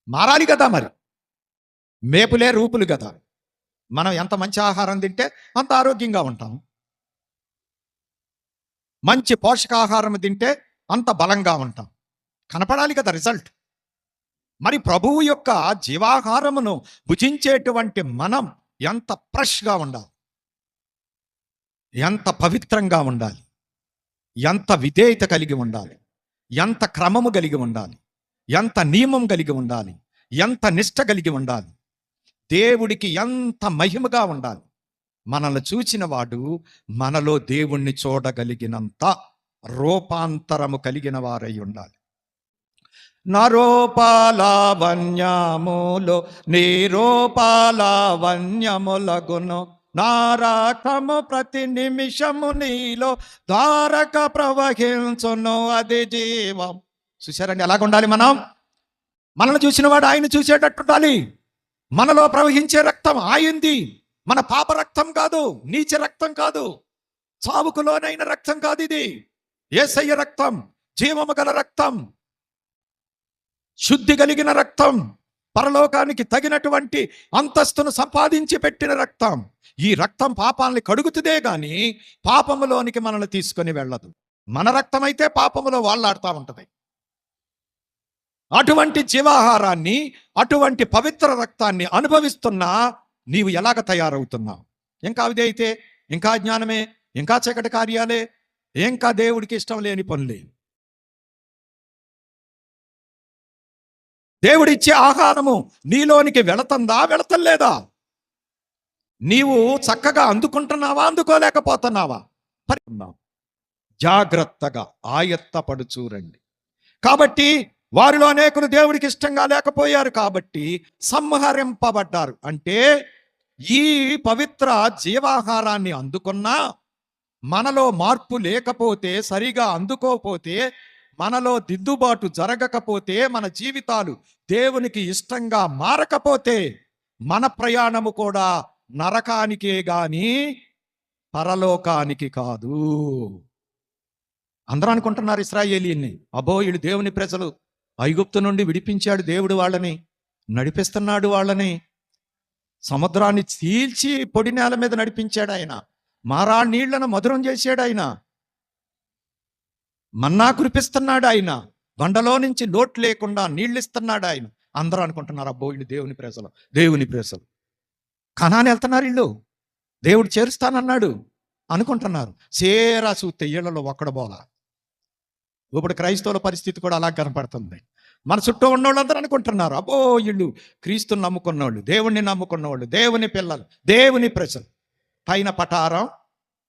మారాలి కదా మరి, మేపులే రూపులు కదా. మనం ఎంత మంచి ఆహారం తింటే అంత ఆరోగ్యంగా ఉంటాం, మంచి పోషకాహారం తింటే అంత బలంగా ఉంటాం. కనపడాలి కదా రిజల్ట్. మరి ప్రభువు యొక్క జీవాహారమును భుజించేటువంటి మనం ఎంత ఫ్రెష్గా ఉండాలి, ఎంత పవిత్రంగా ఉండాలి, ఎంత విధేయత కలిగి ఉండాలి, ఎంత క్రమము కలిగి ఉండాలి, ఎంత నియమం కలిగి ఉండాలి, ఎంత నిష్ట కలిగి ఉండాలి, దేవుడికి ఎంత మహిమగా ఉండాలి. మనల్ని చూచిన వాడు మనలో దేవుణ్ణి చూడగలిగినంత రూపాంతరము కలిగిన వారై ఉండాలి. నా రూపాలావణ్యములో నీ రూపాలావణ్యములగును, నా రక్తము ప్రతి నిమిషము నీలో ధారక ప్రవహించును, అది జీవం. చూశారండి ఎలాగ ఉండాలి మనం? మనల్ని చూసిన వాడు ఆయన చూసేటట్టు ఉండాలి. మనలో ప్రవహించే రక్తం ఆయింది. మన పాప రక్తం కాదు, నీచ రక్తం కాదు, చావుకు లోనైన రక్తం కాదు. ఇది యేసయ్య రక్తం, జీవము గల రక్తం, శుద్ధి కలిగిన రక్తం, పరలోకానికి తగినటువంటి అంతస్తును సంపాదించి పెట్టిన రక్తం. ఈ రక్తం పాపాలని కడుగుతుందే గాని పాపములోనికి మనల్ని తీసుకొని వెళ్ళదు. మన రక్తం అయితే పాపములో వాళ్ళాడుతూ ఉంటది. అటువంటి జీవాహారాన్ని, అటువంటి పవిత్ర రక్తాన్ని అనుభవిస్తున్నా నీవు ఎలాగ తయారవుతున్నావు? ఇంకా అదే అయితే, ఇంకా జ్ఞానమే, ఇంకా చీకటి కార్యాలే, ఇంకా దేవుడికి ఇష్టం లేని పనులే. దేవుడిచ్చే ఆహారము నీలోనికి వెళుతుందా, వెళతలేదా? నీవు చక్కగా అందుకుంటున్నావా, అందుకోలేకపోతున్నావా? జాగ్రత్తగా ఆయత్తపడు చూడండి. కాబట్టి వారిలో అనేకులు దేవుడికి ఇష్టంగా లేకపోయారు, కాబట్టి సంహరింపబడ్డారు. అంటే ఈ పవిత్ర జీవాహారాన్ని అందుకున్నా మనలో మార్పు లేకపోతే, సరిగా అందుకోకపోతే, మనలో దిద్దుబాటు జరగకపోతే, మన జీవితాలు దేవునికి ఇష్టంగా మారకపోతే మన ప్రయాణము కూడా నరకానికే గాని పరలోకానికి కాదు. అందరూ అనుకుంటున్నారు ఇశ్రాయేలీయుల్ని, అబ్బో వీళ్ళు దేవుని ప్రజలు, ఐగుప్తు నుండి విడిపించాడు దేవుడు, వాళ్ళని నడిపిస్తున్నాడు, వాళ్ళని సముద్రాన్ని చీల్చి పొడి నేల మీద నడిపించాడు ఆయన, మారా నీళ్లను మధురం చేశాడు ఆయన, మన్నా కురిపిస్తున్నాడు ఆయన, బండలో నుంచి లోటు లేకుండా నీళ్ళిస్తున్నాడు ఆయన. అందరూ అనుకుంటున్నారు అబ్బో వీళ్ళు దేవుని ప్రజలు, దేవుని ప్రజలు. కనాని వెళ్తున్నారు వీళ్ళు, దేవుడు చేరుస్తానన్నాడు అనుకుంటున్నారు. చేరా చూస్తే ఇళ్లలో ఒక్కడబోలా. ఇప్పుడు క్రైస్తవుల పరిస్థితి కూడా అలా కనపడుతుంది. మన చుట్టూ ఉన్నోళ్ళందరూ అనుకుంటున్నారు అబ్బో వీళ్ళు క్రీస్తుని నమ్ముకున్నోళ్ళు, దేవుణ్ణి నమ్ముకున్నవాళ్ళు, దేవుని పిల్లలు, దేవుని ప్రజలు. పైన పటారం,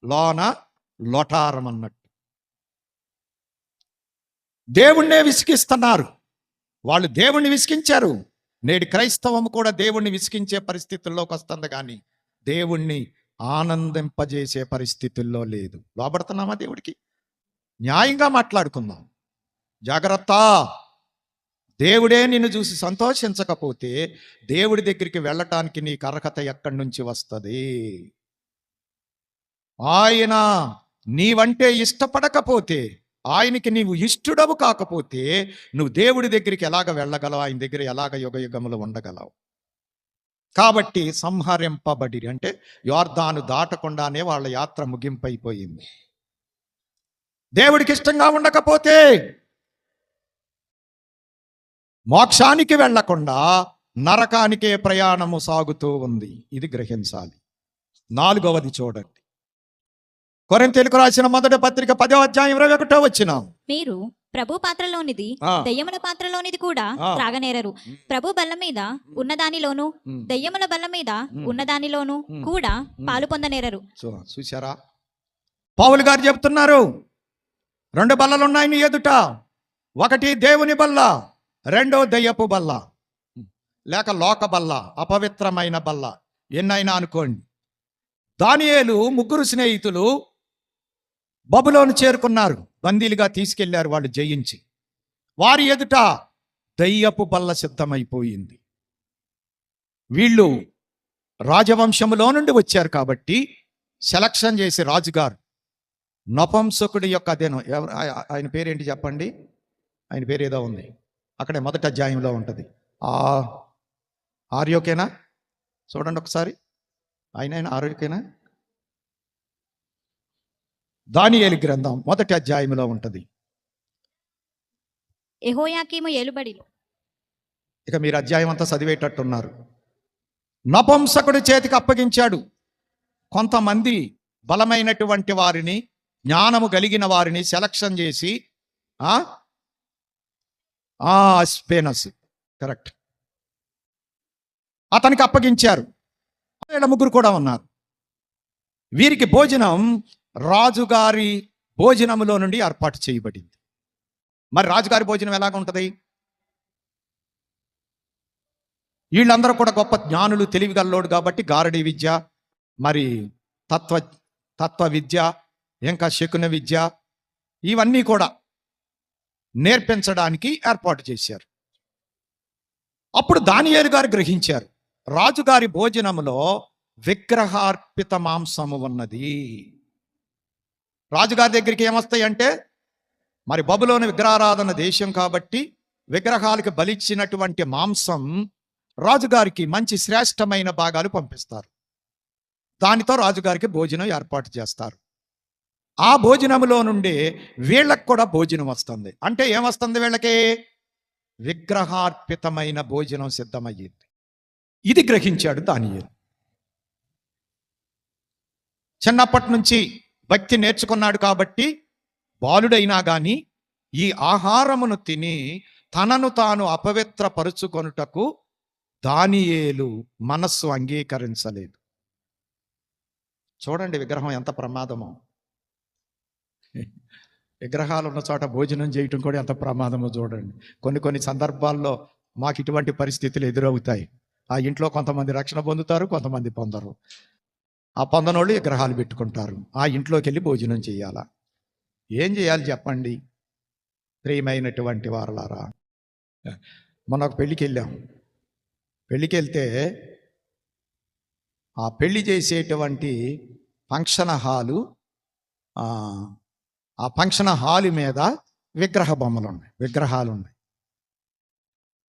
లోన లొటారం అన్నట్టు. దేవుణ్ణే విసిగిస్తున్నారు. వాళ్ళు దేవుణ్ణి విసిగించారు. నేడు క్రైస్తవం కూడా దేవుణ్ణి విసిగించే పరిస్థితుల్లోకి వస్తుంది, కానీ దేవుణ్ణి ఆనందింపజేసే పరిస్థితుల్లో లేదు. లోబడుతున్నామా దేవుడికి? న్యాయంగా మాట్లాడుకుందాం. జాగ్రత్త. దేవుడే నిన్ను చూసి సంతోషించకపోతే దేవుడి దగ్గరికి వెళ్ళటానికి నీకు అర్హత ఎక్కడి నుంచి వస్తుంది? ఆయన నీవంటే ఇష్టపడకపోతే, ఆయనకి నీవు ఇష్టడవు కాకపోతే నువ్వు దేవుడి దగ్గరికి ఎలాగ వెళ్ళగలవు? ఆయన దగ్గర ఎలాగ యుగయుగములు ఉండగలవు? కాబట్టి సంహరింపబడి, అంటే యోర్దాను దాటకుండానే వాళ్ళ యాత్ర ముగింపైపోయింది. దేవుడికి ఇష్టంగా ఉండకపోతే మోక్షానికి వెళ్లకుండా నరకానికే ప్రయాణము సాగుతూ ఉంది. ఇది గ్రహించాలి. 4వది చూడండి. కొరింథీయులకు రాసిన మొదటి పత్రిక 10వ అధ్యాయం 21వ వచనం. మీరు ప్రభు పాత్రలోనిది ఆ. దెయ్యముల పాత్రలోనిది కూడా ఆ. త్రాగనేరరు. ప్రభు బల్ల మీద ఉన్నదానిలోను దెయ్యముల బల్ల మీద ఉన్నదానిలోను కూడా పాలు పొందనేరరు. చూసారా? పౌలు గారు చెప్తున్నారు, 2 బల్లలు ఉన్నాయి నీ ఎదుట. ఒకటి దేవుని బల్ల, 2 దెయ్యపు బల్ల, లేక లోక బల్ల, అపవిత్రమైన బల్ల, ఎన్నైనా అనుకోండి. దానియేలు 3 స్నేహితులు బబులోను చేరుకున్నారు. బందీలుగా తీసుకెళ్లారు వాళ్ళు జయించి. వారి ఎదుట దయ్యపు బల్ల సిద్ధమైపోయింది. వీళ్ళు రాజవంశములో నుండి వచ్చారు కాబట్టి సెలక్షన్ చేసి రాజుగారు నపుంసకుడి యొక్క అదేను, ఆయన పేరేంటి చెప్పండి? ఆయన పేరు ఏదో ఉంది, అక్కడే మొదటి అధ్యాయంలో ఉంటుంది. ఆర్యోకేనా? చూడండి ఒకసారి. ఆయన ఆర్యోకేనా? దానియేలు గ్రంథం మొదటి అధ్యాయంలో ఉంటుంది. యెహోయాకీము ఏలుబడిలో. ఇక మీరు అధ్యాయం అంతా చదివేటట్టున్నారు. నపుంసకుడి చేతికి అప్పగించాడు. కొంతమంది బలమైనటువంటి వారిని, జ్ఞానము కలిగిన వారిని సెలక్షన్ చేసి స్పేనస్, కరెక్ట్, అతనికి అప్పగించారు. 3 కూడా ఉన్నారు. వీరికి భోజనం రాజుగారి భోజనములో నుండి ఏర్పాటు చేయబడింది. మరి రాజుగారి భోజనం ఎలాగ ఉంటుంది? వీళ్ళందరూ కూడా గొప్ప జ్ఞానులు, తెలివిగల్లోడు కాబట్టి గారడీ విద్య, మరి తత్వ విద్య, ఇంకా శకున విద్య, ఇవన్నీ కూడా నేర్పించడానికి ఏర్పాటు చేశారు. అప్పుడు దానియేలు గారు గ్రహించారు, రాజుగారి భోజనములో విగ్రహార్పిత మాంసము ఉన్నది. రాజుగారి దగ్గరికి ఏమొస్తాయంటే, మరి బబులోని విగ్రహారాధన దేశం కాబట్టి విగ్రహాలకు బలిచ్చినటువంటి మాంసం రాజుగారికి మంచి శ్రేష్టమైన భాగాలు పంపిస్తారు. దానితో రాజుగారికి భోజనం ఏర్పాటు చేస్తారు. ఆ భోజనములో నుండి వీళ్ళకు కూడా భోజనం వస్తుంది. అంటే ఏమొస్తుంది వీళ్ళకి? విగ్రహార్పితమైన భోజనం సిద్ధమయ్యింది. ఇది గ్రహించాడు దానియేలు. చిన్నప్పటి నుంచి భక్తి నేర్చుకున్నాడు కాబట్టి బాలుడైనా కానీ ఈ ఆహారమును తిని తనను తాను అపవిత్రపరుచుకొనుటకు దానియేలు మనస్సు అంగీకరించలేదు. చూడండి విగ్రహం ఎంత ప్రమాదమో. విగ్రహాలు ఉన్న చోట భోజనం చేయటం కూడా ఎంత ప్రమాదమో చూడండి. కొన్ని సందర్భాల్లో మాకు ఇటువంటి పరిస్థితులు ఎదురవుతాయి. ఆ ఇంట్లో కొంతమంది రక్షణ పొందుతారు, కొంతమంది పొందరు. ఆ పొందనోళ్ళు విగ్రహాలు పెట్టుకుంటారు. ఆ ఇంట్లోకి వెళ్ళి భోజనం చేయాలా? ఏం చేయాలి చెప్పండి ప్రియమైనటువంటి వారలారా? మొన్న ఒక పెళ్ళికి వెళ్ళాం. పెళ్ళికి వెళ్తే ఆ పెళ్లి చేసేటువంటి ఫంక్షన్ హాలు, ఆ ఫంక్షన్ హాలు మీద విగ్రహ బొమ్మలు ఉన్నాయి, విగ్రహాలు ఉన్నాయి.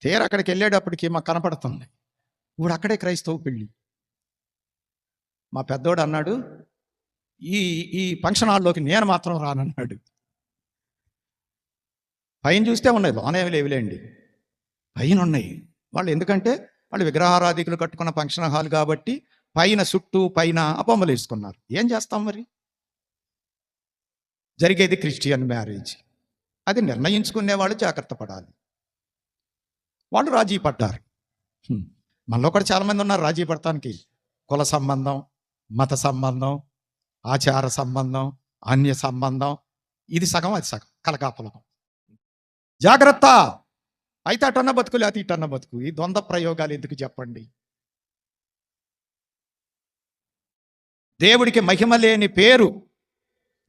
తీర అక్కడికి వెళ్ళేటప్పటికి మాకు కనపడుతుంది, ఇప్పుడు అక్కడే క్రైస్తవ పెళ్ళి. మా పెద్దోడు అన్నాడు, ఈ ఫంక్షన్ హాల్లోకి నేను మాత్రం రానన్నాడు. పైన చూస్తే ఉన్నాయి, లోనేమి లేవులేండి, పైన ఉన్నాయి. వాళ్ళు ఎందుకంటే వాళ్ళు విగ్రహారాధికులు కట్టుకున్న ఫంక్షన్ హాల్ కాబట్టి పైన చుట్టూ పైన బొమ్మలు వేసుకున్నారు. ఏం చేస్తాం మరి? జరిగేది క్రిస్టియన్ మ్యారేజ్. అది నిర్ణయించుకునే వాళ్ళు జాగ్రత్త పడాలి. వాళ్ళు రాజీ పడ్డారు. మనలో కూడా చాలామంది ఉన్నారు రాజీ పడటానికి. కుల సంబంధం, మత సంబంధం, ఆచార సంబంధం, అన్య సంబంధం, ఇది సగం అది సగం, కలకాపలకం. జాగ్రత్త. అయితే అటన్న బతుకు, లేకపోతే ఇటన్న బతుకు. ఈ ద్వంద్వ ప్రయోగాలు ఎందుకు చెప్పండి? దేవుడికి మహిమ లేని పేరు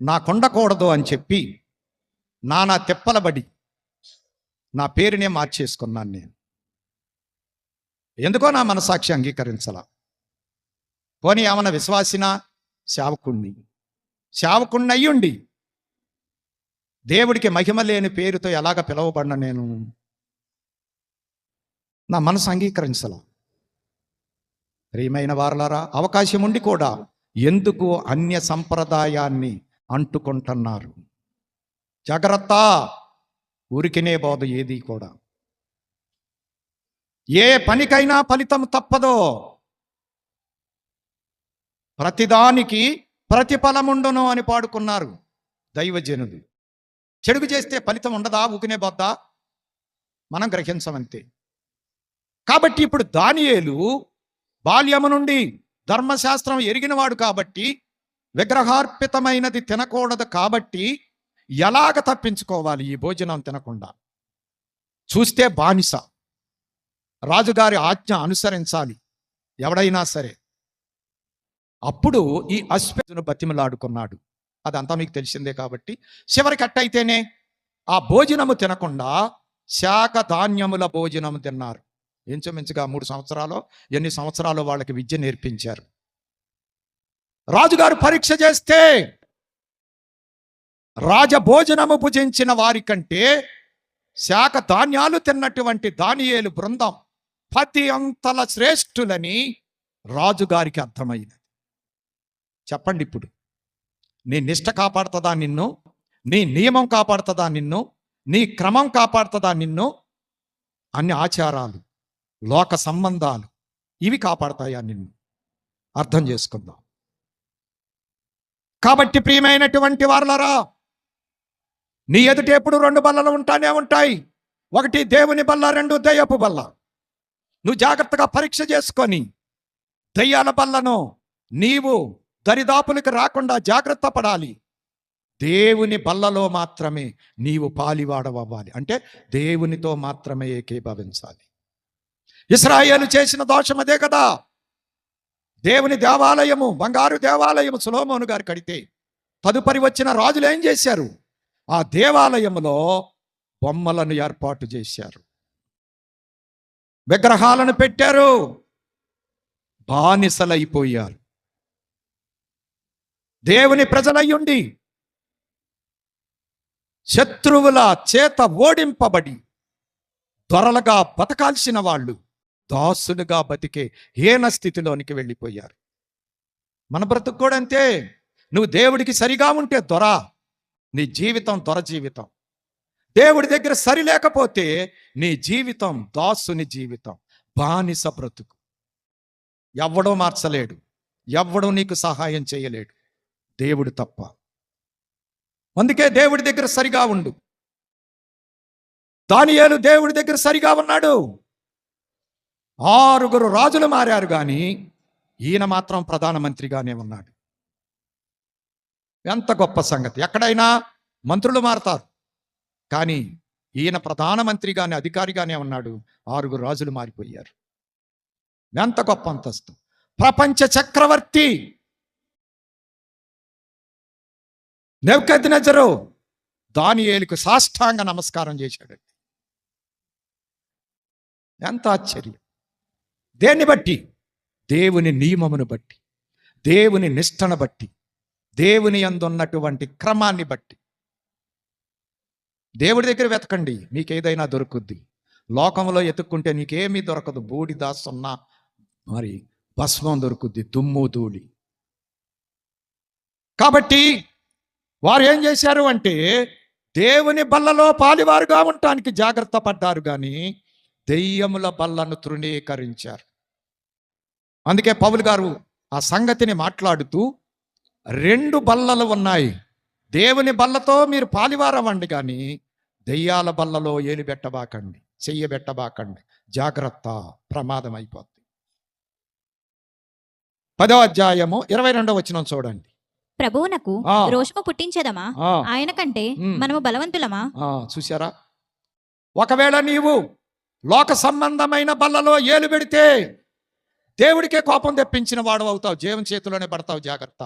నాకుండకూడదు అని చెప్పి నానా తిప్పలబడి నా పేరునే మార్చేసుకున్నాను నేను. ఎందుకో నా మనసాక్షి అంగీకరించాల. పోనీ ఏమన్నా విశ్వాసినా? సేవకుణ్ణి అయ్యుండి దేవుడికి మహిమ లేని పేరుతో ఎలాగ పిలువబడిన నేను? నా మనసు అంగీకరించాల. ప్రియమైన వారలారా, అవకాశం ఉండి కూడా ఎందుకు అన్య సంప్రదాయాన్ని అంటుకుంటున్నారు? జాగ్రత్త. ఊరికినే బోధ ఏది కూడా. ఏ పనికైనా ఫలితం తప్పదో. ప్రతిదానికి ప్రతిఫలముండును అని పాడుకున్నారు దైవజనులు. చెడుగు చేస్తే ఫలితం ఉండదా? ఊకినే బోద్దా? మనం గ్రహించమంతే. కాబట్టి ఇప్పుడు దానియేలు బాల్యము నుండి ధర్మశాస్త్రం ఎరిగినవాడు కాబట్టి, విగ్రహార్పితమైనది తినకూడదు కాబట్టి ఎలాగ తప్పించుకోవాలి ఈ భోజనం తినకుండా? చూస్తే బానిస, రాజుగారి ఆజ్ఞ అనుసరించాలి ఎవడైనా సరే. అప్పుడు ఈ అశ్వేతును బతిమలాడుకున్నాడు. అదంతా మీకు తెలిసిందే కాబట్టి చివరికి అట్టయితేనే ఆ భోజనము తినకుండా శాఖ ధాన్యముల భోజనం తిన్నారు. ఇంచుమించుగా 3 సంవత్సరాలు ఎన్ని సంవత్సరాలు వాళ్ళకి విద్య నేర్పించారు. రాజుగారు పరీక్ష చేస్తే రాజభోజనము భుజించిన వారి కంటే శాఖ ధాన్యాలు తిన్నటువంటి దానియేలు బృందం 10 అంతల శ్రేష్ఠులని రాజుగారికి అర్థమైనది. చెప్పండి, ఇప్పుడు నీ నిష్ట కాపాడుతుందా నిన్ను? నీ నియమం కాపాడుతుందా నిన్ను? నీ క్రమం కాపాడుతుందా నిన్ను? అన్ని ఆచారాలు, లోక సంబంధాలు ఇవి కాపాడతాయా నిన్ను? అర్థం చేసుకుందాం. కాబట్టి ప్రియమైనటువంటి వారలారా, నీ ఎదుట ఎప్పుడు 2 బల్లలు ఉంటానే ఉంటాయి. ఒకటి దేవుని బల్ల, 2 దయ్యపు బల్ల. నువ్వు జాగ్రత్తగా పరీక్ష చేసుకొని దయ్యాల బల్లను నీవు దరిదాపులకు రాకుండా జాగ్రత్త పడాలి. దేవుని బల్లలో మాత్రమే నీవు పాలివాడవ్వాలి. అంటే దేవునితో మాత్రమే ఏకీభవించాలి. ఇశ్రాయేలు చేసిన దోషం అదే కదా. దేవుని దేవాలయము, బంగారు దేవాలయము సొలొమోను గారు కడితే తదుపరి వచ్చిన రాజులు ఏం చేశారు? ఆ దేవాలయములో బొమ్మలను ఏర్పాటు చేశారు, విగ్రహాలను పెట్టారు, బానిసలైపోయారు. దేవుని ప్రజలయ్యుండి శత్రువుల చేత ఓడింపబడి దొరలుగా బతకాల్సిన వాళ్ళు దాసులుగా బతికే హీన స్థితిలోనికి వెళ్ళిపోయారు. మన బ్రతుకు కూడా అంతే. నువ్వు దేవుడికి సరిగా ఉంటే దొర, నీ జీవితం దొర జీవితం. దేవుడి దగ్గర సరి లేకపోతే నీ జీవితం దాసుని జీవితం, బానిస బ్రతుకు. ఎవ్వడో మార్చలేడు, ఎవ్వడో నీకు సహాయం చేయలేడు, దేవుడు తప్ప. అందుకే దేవుడి దగ్గర సరిగా ఉండు. దానియేలు దేవుడి దగ్గర సరిగా ఉన్నాడు. 6 రాజులు మారారు కానీ ఈయన మాత్రం ప్రధానమంత్రిగానే ఉన్నాడు. ఎంత గొప్ప సంగతి. ఎక్కడైనా మంత్రులు మారతారు, కానీ ఈయన ప్రధానమంత్రిగానే, అధికారిగానే ఉన్నాడు. 6 రాజులు మారిపోయారు. ఎంత గొప్ప అంతస్తు. ప్రపంచ చక్రవర్తి నెబుకద్నెజరు దానియేలుకు సాష్టాంగ నమస్కారం చేశాడు. ఎంత ఆశ్చర్యం. దేన్ని బట్టి? దేవుని నియమమును బట్టి, దేవుని నిష్టను బట్టి, దేవుని యందున్నటువంటి క్రమాన్ని బట్టి. దేవుడి దగ్గర వెతకండి, మీకేదైనా దొరుకుద్ది. లోకంలో ఎతుక్కుంటే నీకేమీ దొరకదు. బూడిద, సున్నా, మరి భస్మం దొరుకుద్ది, దుమ్ము ధూళి. కాబట్టి వారు ఏం చేశారు అంటే దేవుని బల్లలో పాలివారుగా ఉండటానికి జాగ్రత్త పడ్డారు, కానీ దెయ్యముల బల్లను తృణీకరించారు. అందుకే పౌలు గారు ఆ సంగతిని మాట్లాడుతూ 2 బల్లలు ఉన్నాయి. దేవుని బల్లతో మీరు పాలివారవ్వండి, కానీ దెయ్యాల బల్లలో ఏలు పెట్టబాకండి, చెయ్యబెట్టబాకండి. జాగ్రత్త, ప్రమాదం అయిపోద్ది. 10వ అధ్యాయము 22వ వచనం చూడండి. ప్రభువునకు ఆ. రోషము పుట్టించదమా? ఆ, ఆయన కంటే ఉమ్. మనము బలవంతులమా? చూసారా? ఒకవేళ నీవు లోక సంబంధమైన బల్లలో ఏలు పెడితే దేవుడికే కోపం తెప్పించిన వాడు అవుతావు. జీవం చేతిలోనే పడతావు. జాగ్రత్త.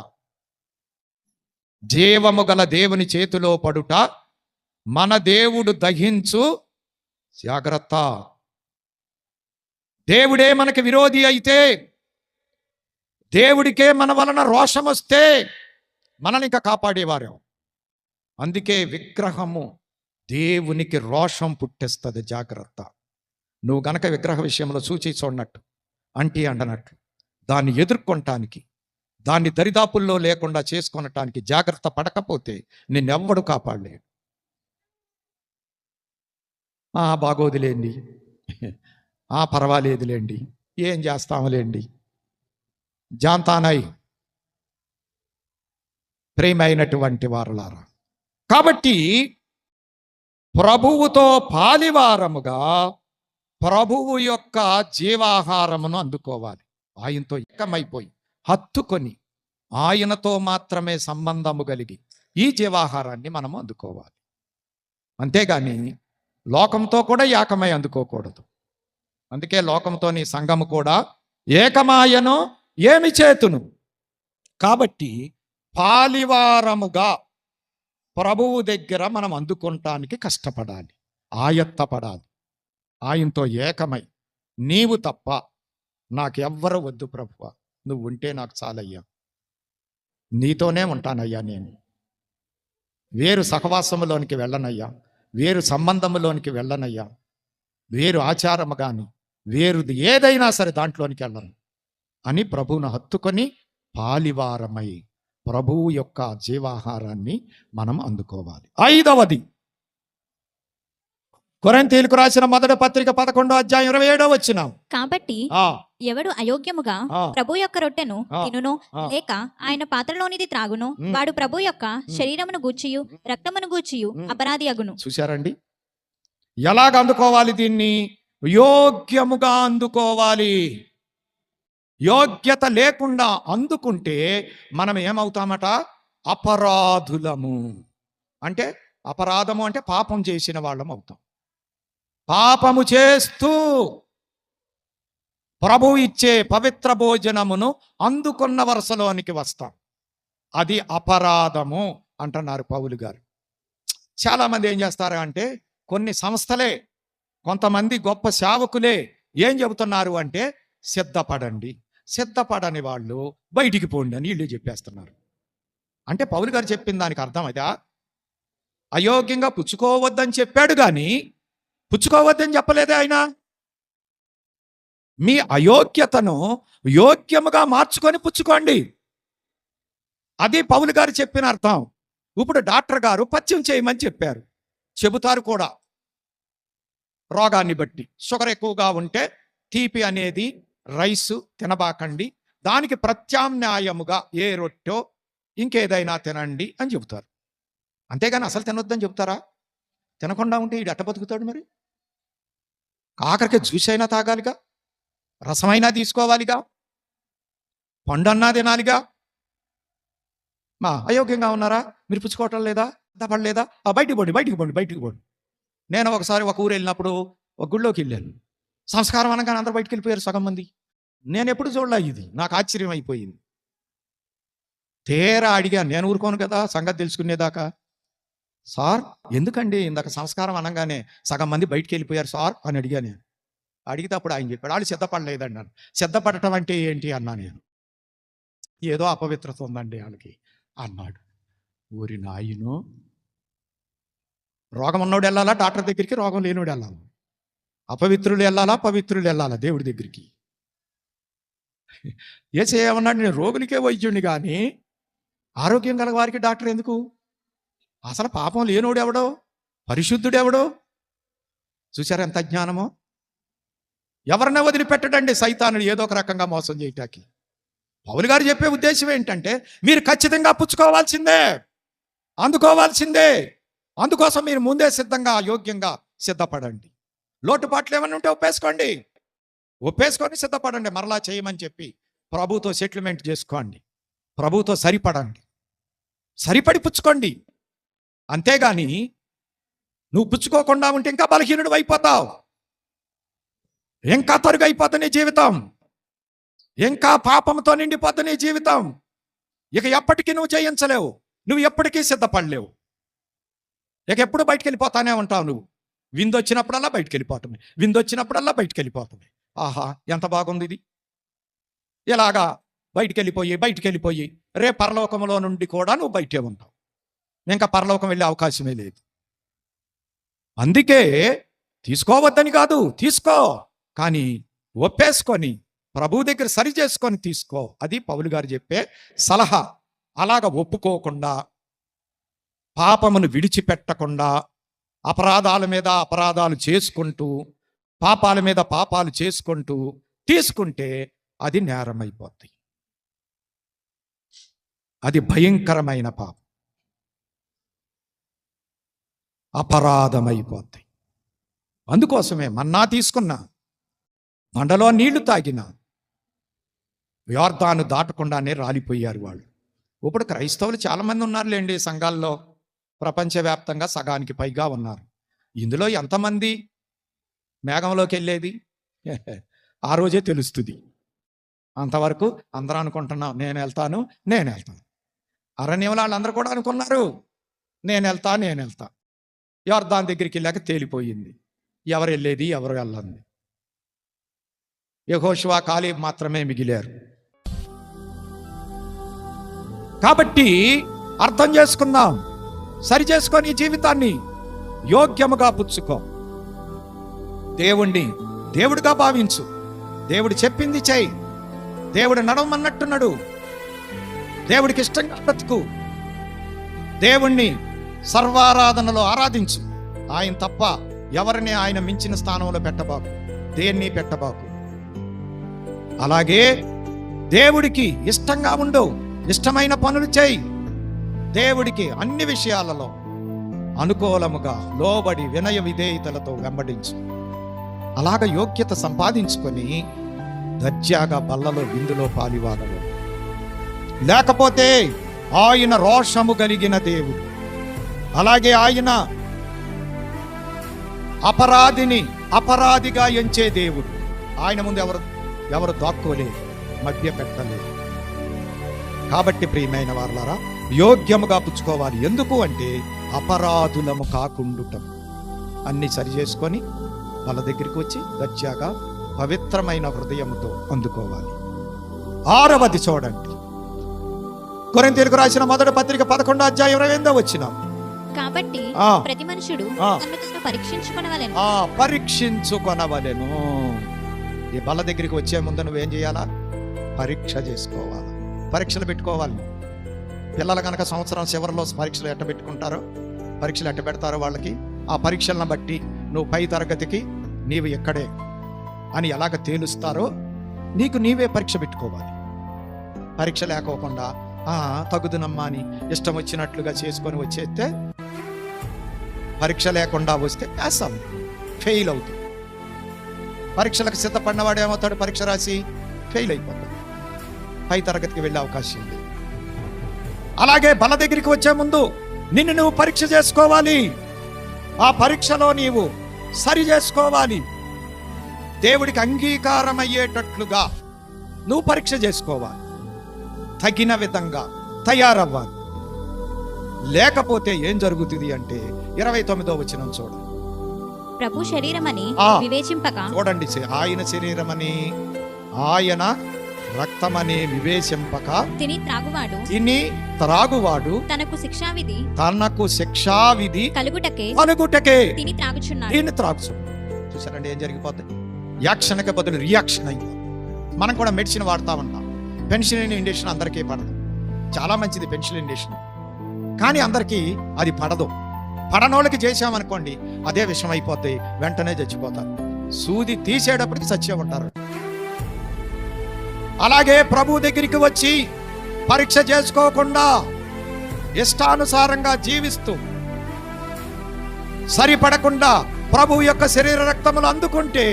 జీవము గల దేవుని చేతిలో పడుట మన దేవుడు దహించు. జాగ్రత్త. దేవుడే మనకి విరోధి అయితే, దేవుడికే మన వలన రోషం వస్తే మనల్ని ఇంకా కాపాడేవారు. అందుకే విగ్రహము దేవునికి రోషం పుట్టిస్తుంది. జాగ్రత్త. నువ్వు గనక విగ్రహ విషయంలో సూచి చూడనట్టు, అంటీ అండనట్టు, దాన్ని ఎదుర్కొనటానికి, దాన్ని దరిదాపుల్లో లేకుండా చేసుకొనటానికి జాగ్రత్త పడకపోతే నిన్నెవ్వడు కాపాడలేడు. బాగోదులేండి, పర్వాలేదులేండి, ఏం చేస్తాములేండి, జాంతానై. ప్రేమైనటువంటి వారలారా, కాబట్టి ప్రభువుతో పాలివారముగా ప్రభువు యొక్క జీవాహారమును అందుకోవాలి. ఆయనతో ఏకమైపోయి హత్తుకొని ఆయనతో మాత్రమే సంబంధము కలిగి ఈ జీవాహారాన్ని మనము అందుకోవాలి. అంతేగాని లోకంతో కూడా ఏకమై అందుకోకూడదు. అందుకే లోకంతో నీ సంఘము కూడా ఏకమాయను ఏమి చేతును. కాబట్టి పాలివారముగా ప్రభువు దగ్గర మనం అందుకుంటానికి కష్టపడాలి, ఆయత్తపడాలి. ఆయనతో ఏకమై, నీవు తప్ప నాకెవ్వరు వద్దు ప్రభువా, నువ్వు ఉంటే నాకు చాలయ్యా, నీతోనే ఉంటానయ్యా, నేను వేరు సహవాసములోనికి వెళ్ళనయ్యా, వేరు సంబంధములోనికి వెళ్ళనయ్యా, వేరు ఆచారము కానీ వేరుది ఏదైనా సరే దాంట్లోనికి వెళ్ళను అని ప్రభువును హత్తుకొని పాలివారమై ప్రభువు యొక్క జీవాహారాన్ని మనం అందుకోవాలి. 5వది, కొరింథీయులకు రాసిన మొదటి పత్రిక 11వ అధ్యాయం 27వ వచనం. కాబట్టి ఎవడు అయోగ్యముగా ప్రభు యొక్క రొట్టెను తినునో లేక ఆయన పాత్రలోనిది త్రాగునో వాడు ప్రభు యొక్క శరీరమును గూర్చియు రక్తమును గూర్చియు అపరాధి అగును. చూశారండి? ఎలాగ అందుకోవాలి? దీన్ని యోగ్యముగా అందుకోవాలి. యోగ్యత లేకుండా అందుకుంటే మనం ఏమవుతామట? అపరాధులము. అంటే అపరాధము అంటే పాపం చేసిన వాళ్ళం అవుతాం. పాపము చేస్తూ ప్రభు ఇచ్చే పవిత్ర భోజనమును అందుకున్న వరుసలోనికి వస్తాం. అది అపరాధము అంటున్నారు పౌలు గారు. చాలామంది ఏం చేస్తారు అంటే, కొన్ని సంస్థలే, కొంతమంది గొప్ప సేవకులే ఏం చెబుతున్నారు అంటే, సిద్ధపడండి, సిద్ధపడని వాళ్ళు బయటికి పోండి అని వీళ్ళు చెప్పేస్తున్నారు. అంటే పౌలు గారు చెప్పిన దానికి అర్థం అదా? అయోగ్యంగా పుచ్చుకోవద్దని చెప్పాడు కానీ పుచ్చుకోవద్దని చెప్పలేదే ఆయన. మీ అయోగ్యతను యోగ్యముగా మార్చుకొని పుచ్చుకోండి, అది పౌలు గారు చెప్పిన అర్థం. ఇప్పుడు డాక్టర్ గారు పథ్యం చేయమని చెప్పారు, చెబుతారు కూడా. రోగాన్ని బట్టి షుగర్ ఎక్కువగా ఉంటే తీపి అనేది రైసు తినబాకండి, దానికి ప్రత్యామ్నాయముగా ఏ రొట్టె ఇంకేదైనా తినండి అని చెబుతారు. అంతేగాని అసలు తినొద్దని చెప్తారా? తినకుండా ఉంటే వీడు ఎట్ట బతుకుతాడు మరి? ఆఖరికి జ్యూస్ అయినా తాగాలిగా, రసమైనా తీసుకోవాలిగా, పండన్నా తినాలిగా. అయోగ్యంగా ఉన్నారా? మీరు పుచ్చుకోవటం లేదా? పడలేదా? బయటికి పోండి, బయటికి పోండి, బయటికి పోండి. నేను ఒకసారి ఒక ఊరు వెళ్ళినప్పుడు ఒక గుళ్ళోకి వెళ్ళాను. సంస్కారం అనగానే అందరూ బయటికి వెళ్ళిపోయారు సగం మంది. నేను ఎప్పుడు చూడలే, ఇది నాకు ఆశ్చర్యం అయిపోయింది. తేరా అడిగాను, నేను ఊరుకోను కదా సంగతి తెలుసుకునేదాకా. సార్ ఎందుకండి ఇందాక సంస్కారం అనగానే సగం మంది బయటికి వెళ్ళిపోయారు సార్ అని అడిగా నేను. అడిగితే అప్పుడు ఆయన చెప్పాడు, వాళ్ళు సిద్ధపడలేదండి అన్నాను. సిద్ధపడటం అంటే ఏంటి అన్నా నేను. ఏదో అపవిత్రత ఉందండి వాళ్ళకి అన్నాడు. ఊరి నాయను, రోగం ఉన్నోడు వెళ్ళాలా డాక్టర్ దగ్గరికి, రోగం లేనివాడు వెళ్ళాలా? అపవిత్రులు వెళ్ళాలా పవిత్రులు వెళ్ళాలా దేవుడి దగ్గరికి? ఏమన్నాడు, నేను రోగులకే వైద్యుడిని కానీ ఆరోగ్యం గల వారికి డాక్టర్ ఎందుకు? అసలు పాపం లేనోడు ఎవడో, పరిశుద్ధుడు ఎవడో? చూసారా ఎంత జ్ఞానమో? ఎవరిని వదిలిపెట్టడండి సైతాను ఏదో ఒక రకంగా మోసం చేయటానికి. పౌలు గారు చెప్పే ఉద్దేశం ఏంటంటే, మీరు ఖచ్చితంగా పుచ్చుకోవాల్సిందే, అందుకోవాల్సిందే. అందుకోసం మీరు ముందే సిద్ధంగా యోగ్యంగా సిద్ధపడండి. లోటుపాట్లు ఏమన్నా ఉంటే ఒప్పేసుకొని సిద్ధపడండి. మరలా చేయమని చెప్పి ప్రభుతో సెటిల్మెంట్ చేసుకోండి, ప్రభుతో సరిపడండి. సరిపడి పుచ్చుకోండి. అంతేగాని నువ్వు పుచ్చుకోకుండా ఉంటే ఇంకా బలహీనుడు అయిపోతావు, ఇంకా తరుగైపోతుంది నీ జీవితం, ఇంకా పాపంతో నిండిపోతుంది నీ జీవితం. ఇక ఎప్పటికీ నువ్వు జయించలేవు, నువ్వు ఎప్పటికీ సిద్ధపడలేవు. ఇక ఎప్పుడు బయటికి వెళ్ళిపోతానే ఉంటావు. నువ్వు విందొచ్చినప్పుడల్లా బయటికి వెళ్ళిపోతామే, విందొచ్చినప్పుడల్లా బయటికి వెళ్ళిపోతామే. ఆహా, ఎంత బాగుంది ఇది. ఇలాగా బయటికి వెళ్ళిపోయి రే పరలోకంలో నుండి కూడా నువ్వు బయటే ఉంటావు. ఇంకా పరలోకం వెళ్ళే అవకాశమే లేదు. అందుకే తీసుకోవద్దని కాదు, తీసుకో, కానీ ఒప్పేసుకొని ప్రభు దగ్గర సరి చేసుకొని తీసుకో. అది పౌలు గారు చెప్పే సలహా. అలాగ ఒప్పుకోకుండా, పాపమును విడిచిపెట్టకుండా, అపరాధాల మీద అపరాధాలు చేసుకుంటూ, పాపాల మీద పాపాలు చేసుకుంటూ తీసుకుంటే అది నేరమైపోద్ది. అది భయంకరమైన పాపం, అపరాధమైపోద్ది. అందుకోసమే మన్నా తీసుకున్నా, మండలో నీళ్లు తాగినా యోర్దాను దాటకుండానే రాలిపోయారు వాళ్ళు. ఇప్పుడు క్రైస్తవులు చాలామంది ఉన్నారులేండి సంఘాల్లో, ప్రపంచవ్యాప్తంగా సగానికి పైగా ఉన్నారు. ఇందులో ఎంతమంది మేఘంలోకి వెళ్ళేది ఆ రోజే తెలుస్తుంది. అంతవరకు అందరూ అనుకుంటున్నాం నేను వెళ్తాను. అరణ్యంలో వాళ్ళందరూ కూడా అనుకున్నారు నేను వెళ్తా. యోర్దాను దగ్గరికి వెళ్ళాక తేలిపోయింది ఎవరు వెళ్ళేది ఎవరు వెళ్ళంది. యెహోషువ, కాలేబు మాత్రమే మిగిలారు. కాబట్టి అర్థం చేసుకుందాం, సరి చేసుకొని జీవితాన్ని యోగ్యముగా పుచ్చుకో. దేవుణ్ణి దేవుడిగా భావించు, దేవుడు చెప్పింది చెయ్యి, దేవుడు నడవమన్నట్టున్నాడు, దేవుడికి ఇష్టంగా బ్రతుకు, దేవుణ్ణి సర్వారాధనలో ఆరాధించు. ఆయన తప్ప ఎవరిని ఆయన మించిన స్థానంలో పెట్టబాకు, దేన్ని పెట్టబాకు. అలాగే దేవుడికి ఇష్టంగా ఉండు, ఇష్టమైన పనులు చేయి, దేవుడికి అన్ని విషయాలలో అనుకూలముగా లోబడి వినయ విధేయతలతో వెంబడించు. అలాగ యోగ్యత సంపాదించుకొని దర్జాగా బల్లలో విందులో పాలివాగలు. లేకపోతే ఆయన రోషము కలిగిన దేవుడు, అలాగే ఆయన అపరాధిగా ఎంచే దేవుడు. ఆయన ముందు ఎవరు దాక్కోలేదు, మధ్య పెట్టలేదు. కాబట్టి ప్రియమైన వారలారా, యోగ్యముగా పుచ్చుకోవాలి. ఎందుకు అంటే అపరాధులము కాకుండుటం. అన్ని సరి చేసుకొని వాళ్ళ దగ్గరికి వచ్చి దర్జాగా పవిత్రమైన హృదయముతో అందుకోవాలి. 6వది చూడండి, కొరింథీయులకు రాసిన మొదటి పత్రిక 11వ అధ్యాయం 28వ వచనం. కాబట్టి ప్రతి మనుషుడు తన్ను పరీక్షించుకొనవలెను. పరీక్షించుకొనవలెను. ఈ బల్ల దగ్గరికి వచ్చే ముందు నువ్వేం చేయాలా? పరీక్ష చేసుకోవాలి, పరీక్షలు పెట్టుకోవాలి. పిల్లలు కనుక సంవత్సరం చివరిలో పరీక్షలు ఎట్ట పెట్టుకుంటారో, పరీక్షలు ఎట్ట పెడతారో వాళ్ళకి, ఆ పరీక్షలను బట్టి నువ్వు పై తరగతికి నీవు ఎక్కడే అని ఎలాగ తేలుస్తారో నీకు నీవే పరీక్ష పెట్టుకోవాలి. పరీక్ష లేకోకుండా తగుదునమ్మా అని ఇష్టం వచ్చినట్లుగా చేసుకొని వచ్చేస్తే, పరీక్ష లేకుండా వస్తే పాసం ఫెయిల్ అవుతుంది. పరీక్షలకు సిద్ధపడినవాడు ఏమవుతాడు? పరీక్ష రాసి ఫెయిల్ అయిపోతాడు, పై తరగతికి వెళ్ళే అవకాశం లేదు. అలాగే బల దగ్గరికి వచ్చే ముందు నిన్ను నువ్వు పరీక్ష చేసుకోవాలి. ఆ పరీక్షలో నీవు సరి చేసుకోవాలి. దేవుడికి అంగీకారం అయ్యేటట్లుగా నువ్వు పరీక్ష చేసుకోవాలి, తగిన విధంగా తయారవ్వాలి. లేకపోతే ఏం జరుగుతుంది అంటే 29వ వచనం చూడండి. ప్రభు శరీరమని వివేచింపక, చూడండి, ఆయన శరీరమని ఆయన రక్తమని వివేచింపక తిని త్రాగువాడు తనకు శిక్షావిధి కలుగుటకే తిని త్రాగుచున్నాడు. చూసారండి ఏం జరిగిపోతుంది? యాక్షన్కి బదులు రియాక్షన్ అయింది. మనం కూడా మెడిసిన్ వాడుతూ ఉంటాం. పెన్సిలిన్ ఇంజెక్షన్ అందరికీ పడదు, చాలా మంచిది పెన్సిలిన్ ఇంజెక్షన్, కానీ అందరికీ అది పడదు. పడనోళ్ళకి చేసామనుకోండి అదే విషయం అయిపోద్ది, వెంటనే చచ్చిపోతారు. సూది తీసేటప్పటికి చచ్చే ఉంటారు. అలాగే ప్రభు దగ్గరికి వచ్చి పరీక్ష చేసుకోకుండా ఇష్టానుసారంగా జీవిస్తూ సరిపడకుండా ప్రభు యొక్క శరీర రక్తములు అందుకుంటే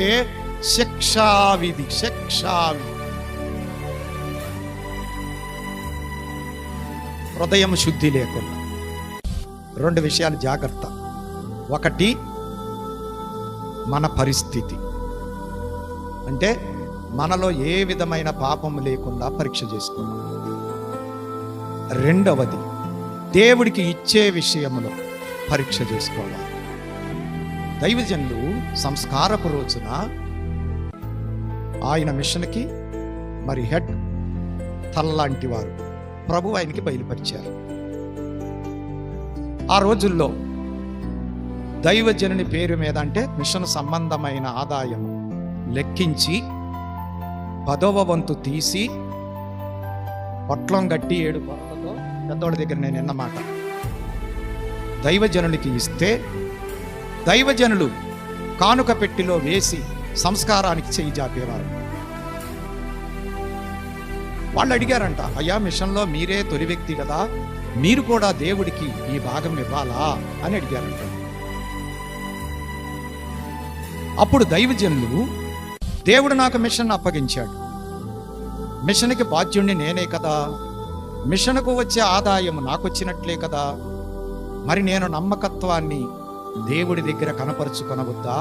శిక్షావిధి. హృదయం శుద్ధి లేకుండా. 2 విషయాలు జాగ్రత్త. ఒకటి, మన పరిస్థితి, అంటే మనలో ఏ విధమైన పాపం లేకుండా పరీక్ష చేసుకోవాలి. 2వది, దేవుడికి ఇచ్చే విషయంలో పరీక్ష చేసుకోవాలి. దైవజనులు సంస్కారపు రోజున ఆయన మిషన్కి మరి హెడ్ తల్లాంటి వారు ప్రభు ఆయనకి బయలుపరిచారు. ఆ రోజుల్లో దైవజనుని పేరు మీద, అంటే మిషన్ సంబంధమైన ఆదాయం లెక్కించి 10వ వంతు తీసి పొట్లం గట్టి 7 పొరలతో పెద్దోడి దగ్గర నేను విన్నమాట దైవజనునికి ఇస్తే, దైవజనులు కానుక పెట్టిలో వేసి సంస్కారానికి చెయ్యి జాపేవారు. వాళ్ళు అడిగారంట, అయ్యా మిషన్లో మీరే తొలి వ్యక్తి కదా, మీరు కూడా దేవుడికి ఈ భాగం ఇవ్వాలా అని అడిగారంట. అప్పుడు దైవజనులు, దేవుడు నాకు మిషన్ అప్పగించాడు, మిషన్కి బాధ్యుణ్ణి నేనే కదా, మిషన్కు వచ్చే ఆదాయం నాకు వచ్చినట్లే కదా, మరి నేను నమ్మకత్వాన్ని దేవుడి దగ్గర కనపరుచుకొనవద్దా?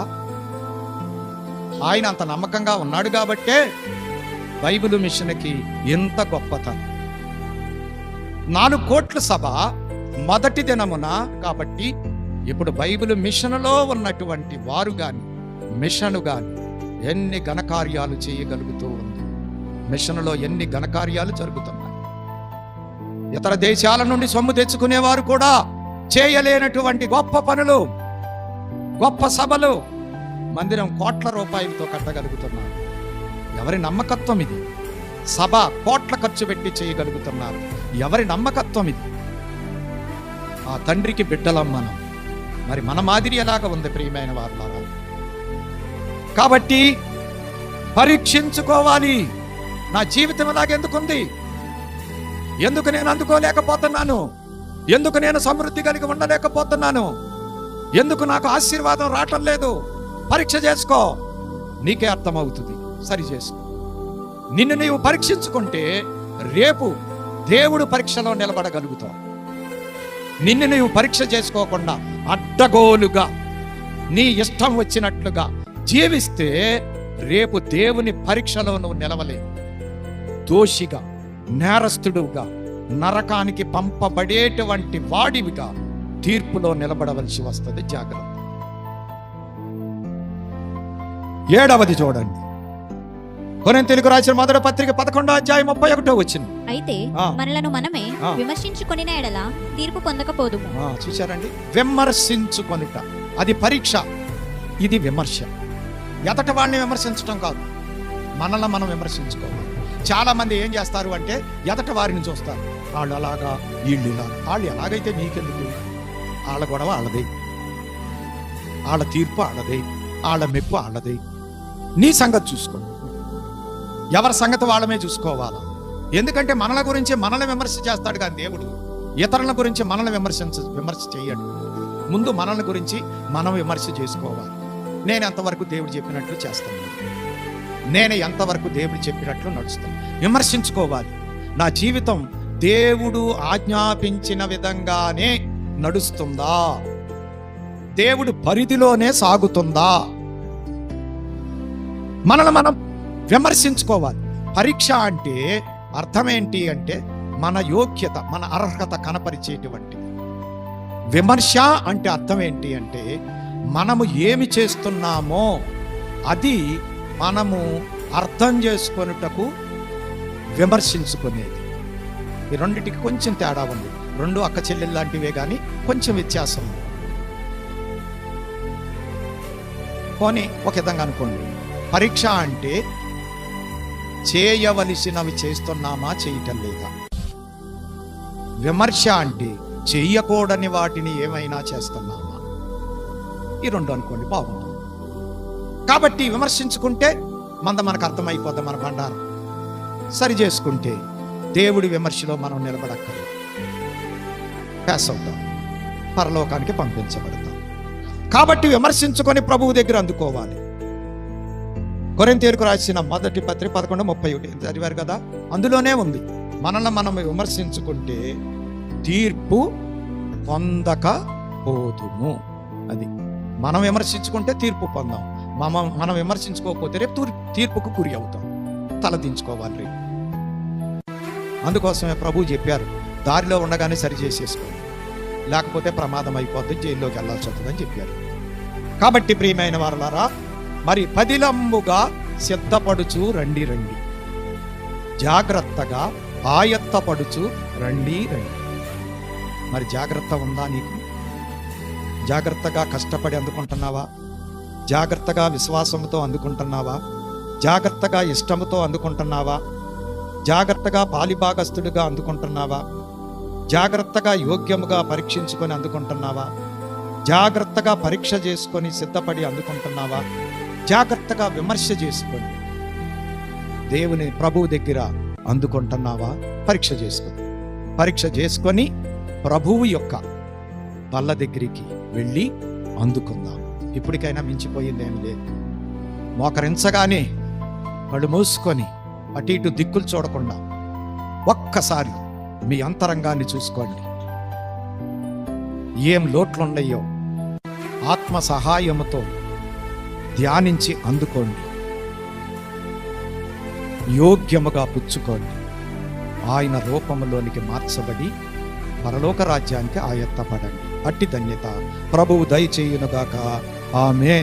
ఆయన అంత నమ్మకంగా ఉన్నాడు కాబట్టే బైబిల్ మిషన్కి ఎంత గొప్పతనం. 4 కోట్ల సభ మొదటి దినమున కాబట్టి ఇప్పుడు బైబిల్ మిషన్లో ఉన్నటువంటి వారు గాని మిషను గాని ఎన్ని ఘనకార్యాలు చేయగలుగుతూ ఉంది. మిషన్లో ఎన్ని ఘనకార్యాలు జరుగుతున్నాయి. ఇతర దేశాల నుండి సొమ్ము తెచ్చుకునేవారు కూడా చేయలేనటువంటి గొప్ప పనులు, గొప్ప సభలు, మందిరం కోట్ల రూపాయలతో కట్టగలుగుతున్నారు. ఎవరి నమ్మకత్వం ఇది? సభ కోట్ల ఖర్చు పెట్టి చేయగలుగుతున్నారు. ఎవరి నమ్మకత్వం ఇది? ఆ తండ్రికి బిడ్డలం మనం. మరి మన మాదిరి ఎలాగ ఉంది ప్రియమైన వారులారా? కాబట్టి పరీక్షించుకోవాలి. నా జీవితం ఎలాగెందుకుంది? ఎందుకు నేను అందుకోలేకపోతున్నాను? ఎందుకు నేను సమృద్ధి కలిగి ఉండలేకపోతున్నాను? ఎందుకు నాకు ఆశీర్వాదం రావటం లేదు? పరీక్ష చేసుకో, నీకే అర్థమవుతుంది. సరి చేసుకో. నిన్ను నీవు పరీక్షించుకుంటే రేపు దేవుడు పరీక్షలో నిలబడగలుగుతావు. నిన్ను నీవు పరీక్ష చేసుకోకుండా అడ్డగోలుగా నీ ఇష్టం వచ్చినట్లుగా జీవిస్తే రేపు దేవుని పరీక్షలో నువ్వు నిలవలేవు. దోషిగా, నేరస్తుడుగా, నరకానికి పంపబడేటువంటి వాడివిగా తీర్పులో నిలబడవలసి వస్తుంది. జాగ్రత్త. 7వది చూడండి, కొరింథీయులకు రాసిన మొదటి పత్రిక 11వ అధ్యాయం 31వ వచనం. అయితే మనలను మనమే విమర్శించుకొనిన ఎడల తీర్పు పొందకపోదుము. చూశారండి, విమర్శించుకొనుట అది పరీక్ష, ఇది విమర్శ. ఎదట వాడిని విమర్శించడం కాదు, మనల్ని మనం విమర్శించుకోవాలి. చాలా మంది ఏం చేస్తారు అంటే ఎదట వారిని చూస్తారు, వాళ్ళు అలాగా, వీళ్ళు ఇలా. వాళ్ళు ఎలాగైతే నీకెందుకు? వాళ్ళ గొడవ వాళ్ళదే, వాళ్ళ తీర్పు వాళ్ళదే, వాళ్ళ మెప్పు వాళ్ళదే. నీ సంగతి చూసుకో, ఎవరి సంగతి వాళ్ళమే చూసుకోవాలా. ఎందుకంటే మనల గురించి మనల్ని విమర్శ చేస్తాడు కానీ దేవుడు ఇతరుల గురించి మనల్ని విమర్శ చేయడు. ముందు మనల్ని గురించి మనం విమర్శ చేసుకోవాలి. నేను ఎంతవరకు దేవుడు చెప్పినట్లు చేస్తాను, నేను ఎంతవరకు దేవుడు చెప్పినట్లు నడుస్తాను. విమర్శించుకోవాలి. నా జీవితం దేవుడు ఆజ్ఞాపించిన విధంగానే నడుస్తుందా? దేవుడు పరిధిలోనే సాగుతుందా? మనల్ని మనం విమర్శించుకోవాలి. పరీక్ష అంటే అర్థం ఏంటి అంటే మన యోగ్యత, మన అర్హత కనపరిచేటువంటి. విమర్శ అంటే అర్థం ఏంటి అంటే మనము ఏమి చేస్తున్నామో అది మనము అర్థం చేసుకొనుటకు విమర్శించుకునేది. ఈ రెండిటికి కొంచెం తేడా ఉంది. 2 అక్క చెల్లెలు లాంటివే కానీ కొంచెం వ్యత్యాసం. పోనీ ఒక విధంగా అనుకోండి, పరీక్ష అంటే చేయవలసినవి చేస్తున్నామా, చేయటం లేదా. విమర్శ అంటే చెయ్యకూడని వాటిని ఏమైనా చేస్తున్నామా. ఈ 2 అనుకోండి, బాగుంటుంది. కాబట్టి విమర్శించుకుంటే మనకు అర్థమైపోద్ది మన బండారం. సరి చేసుకుంటే దేవుడి విమర్శలో మనం నిలబడక్కర్లేదు, పాస్ అవుతాం, పరలోకానికి పంపించబడతాం. కాబట్టి విమర్శించుకొని ప్రభువు దగ్గర అందుకోవాలి. కొరింథీయులకు రాసిన మొదటి పత్రిక 11:31 చదివారు కదా, అందులోనే ఉంది. మనల్ని మనం విమర్శించుకుంటే తీర్పు పొందకపోదుము. అది మనం విమర్శించుకుంటే తీర్పు పొందాం, మనం విమర్శించుకోకపోతే రేపు తీర్పుకు గురి అవుతాం, తలదించుకోవాలి రేపు. అందుకోసమే ప్రభు చెప్పారు, దారిలో ఉండగానే సరి చేసేసుకోండి, లేకపోతే ప్రమాదం అయిపోద్ది, జైల్లోకి వెళ్ళాల్సి వస్తుందని చెప్పారు. కాబట్టి ప్రియమైన వారలారా, మరి పదిలంబుగా సిద్ధపడుచు రండి, జాగ్రత్తగా ఆయత్తపడుచు రండి. మరి జాగ్రత్త ఉందా నీకు? జాగ్రత్తగా కష్టపడి అందుకుంటున్నావా? జాగ్రత్తగా విశ్వాసంతో అందుకుంటున్నావా? జాగ్రత్తగా ఇష్టముతో అందుకుంటున్నావా? జాగ్రత్తగా పాలిభాగస్తుడిగా అందుకుంటున్నావా? జాగ్రత్తగా యోగ్యముగా పరీక్షించుకొని అందుకుంటున్నావా? జాగ్రత్తగా పరీక్ష చేసుకొని సిద్ధపడి అందుకుంటున్నావా? జాగ్రత్తగా విమర్శ చేసుకొని దేవుని ప్రభువు దగ్గర అందుకుంటున్నావా? పరీక్ష చేసుకొని ప్రభువు యొక్క బల్ల దగ్గరికి వెళ్ళి అందుకుందాం. ఇప్పటికైనా మించిపోయింది ఏమి లేదు. మోకరించగానే కళ్ళు మూసుకొని అటు ఇటు దిక్కులు చూడకుండా ఒక్కసారి మీ అంతరంగాన్ని చూసుకోండి. ఏం లోట్లున్నాయో ఆత్మ సహాయముతో ధ్యానించి అందుకోండి, యోగ్యముగా పుచ్చుకోండి. ఆయన రూపంలోనికి మార్చబడి పరలోక రాజ్యానికి ఆయత్తపడండి. అట్టి ధన్యత ప్రభువు దయచేయునుగాక. ఆమేన్.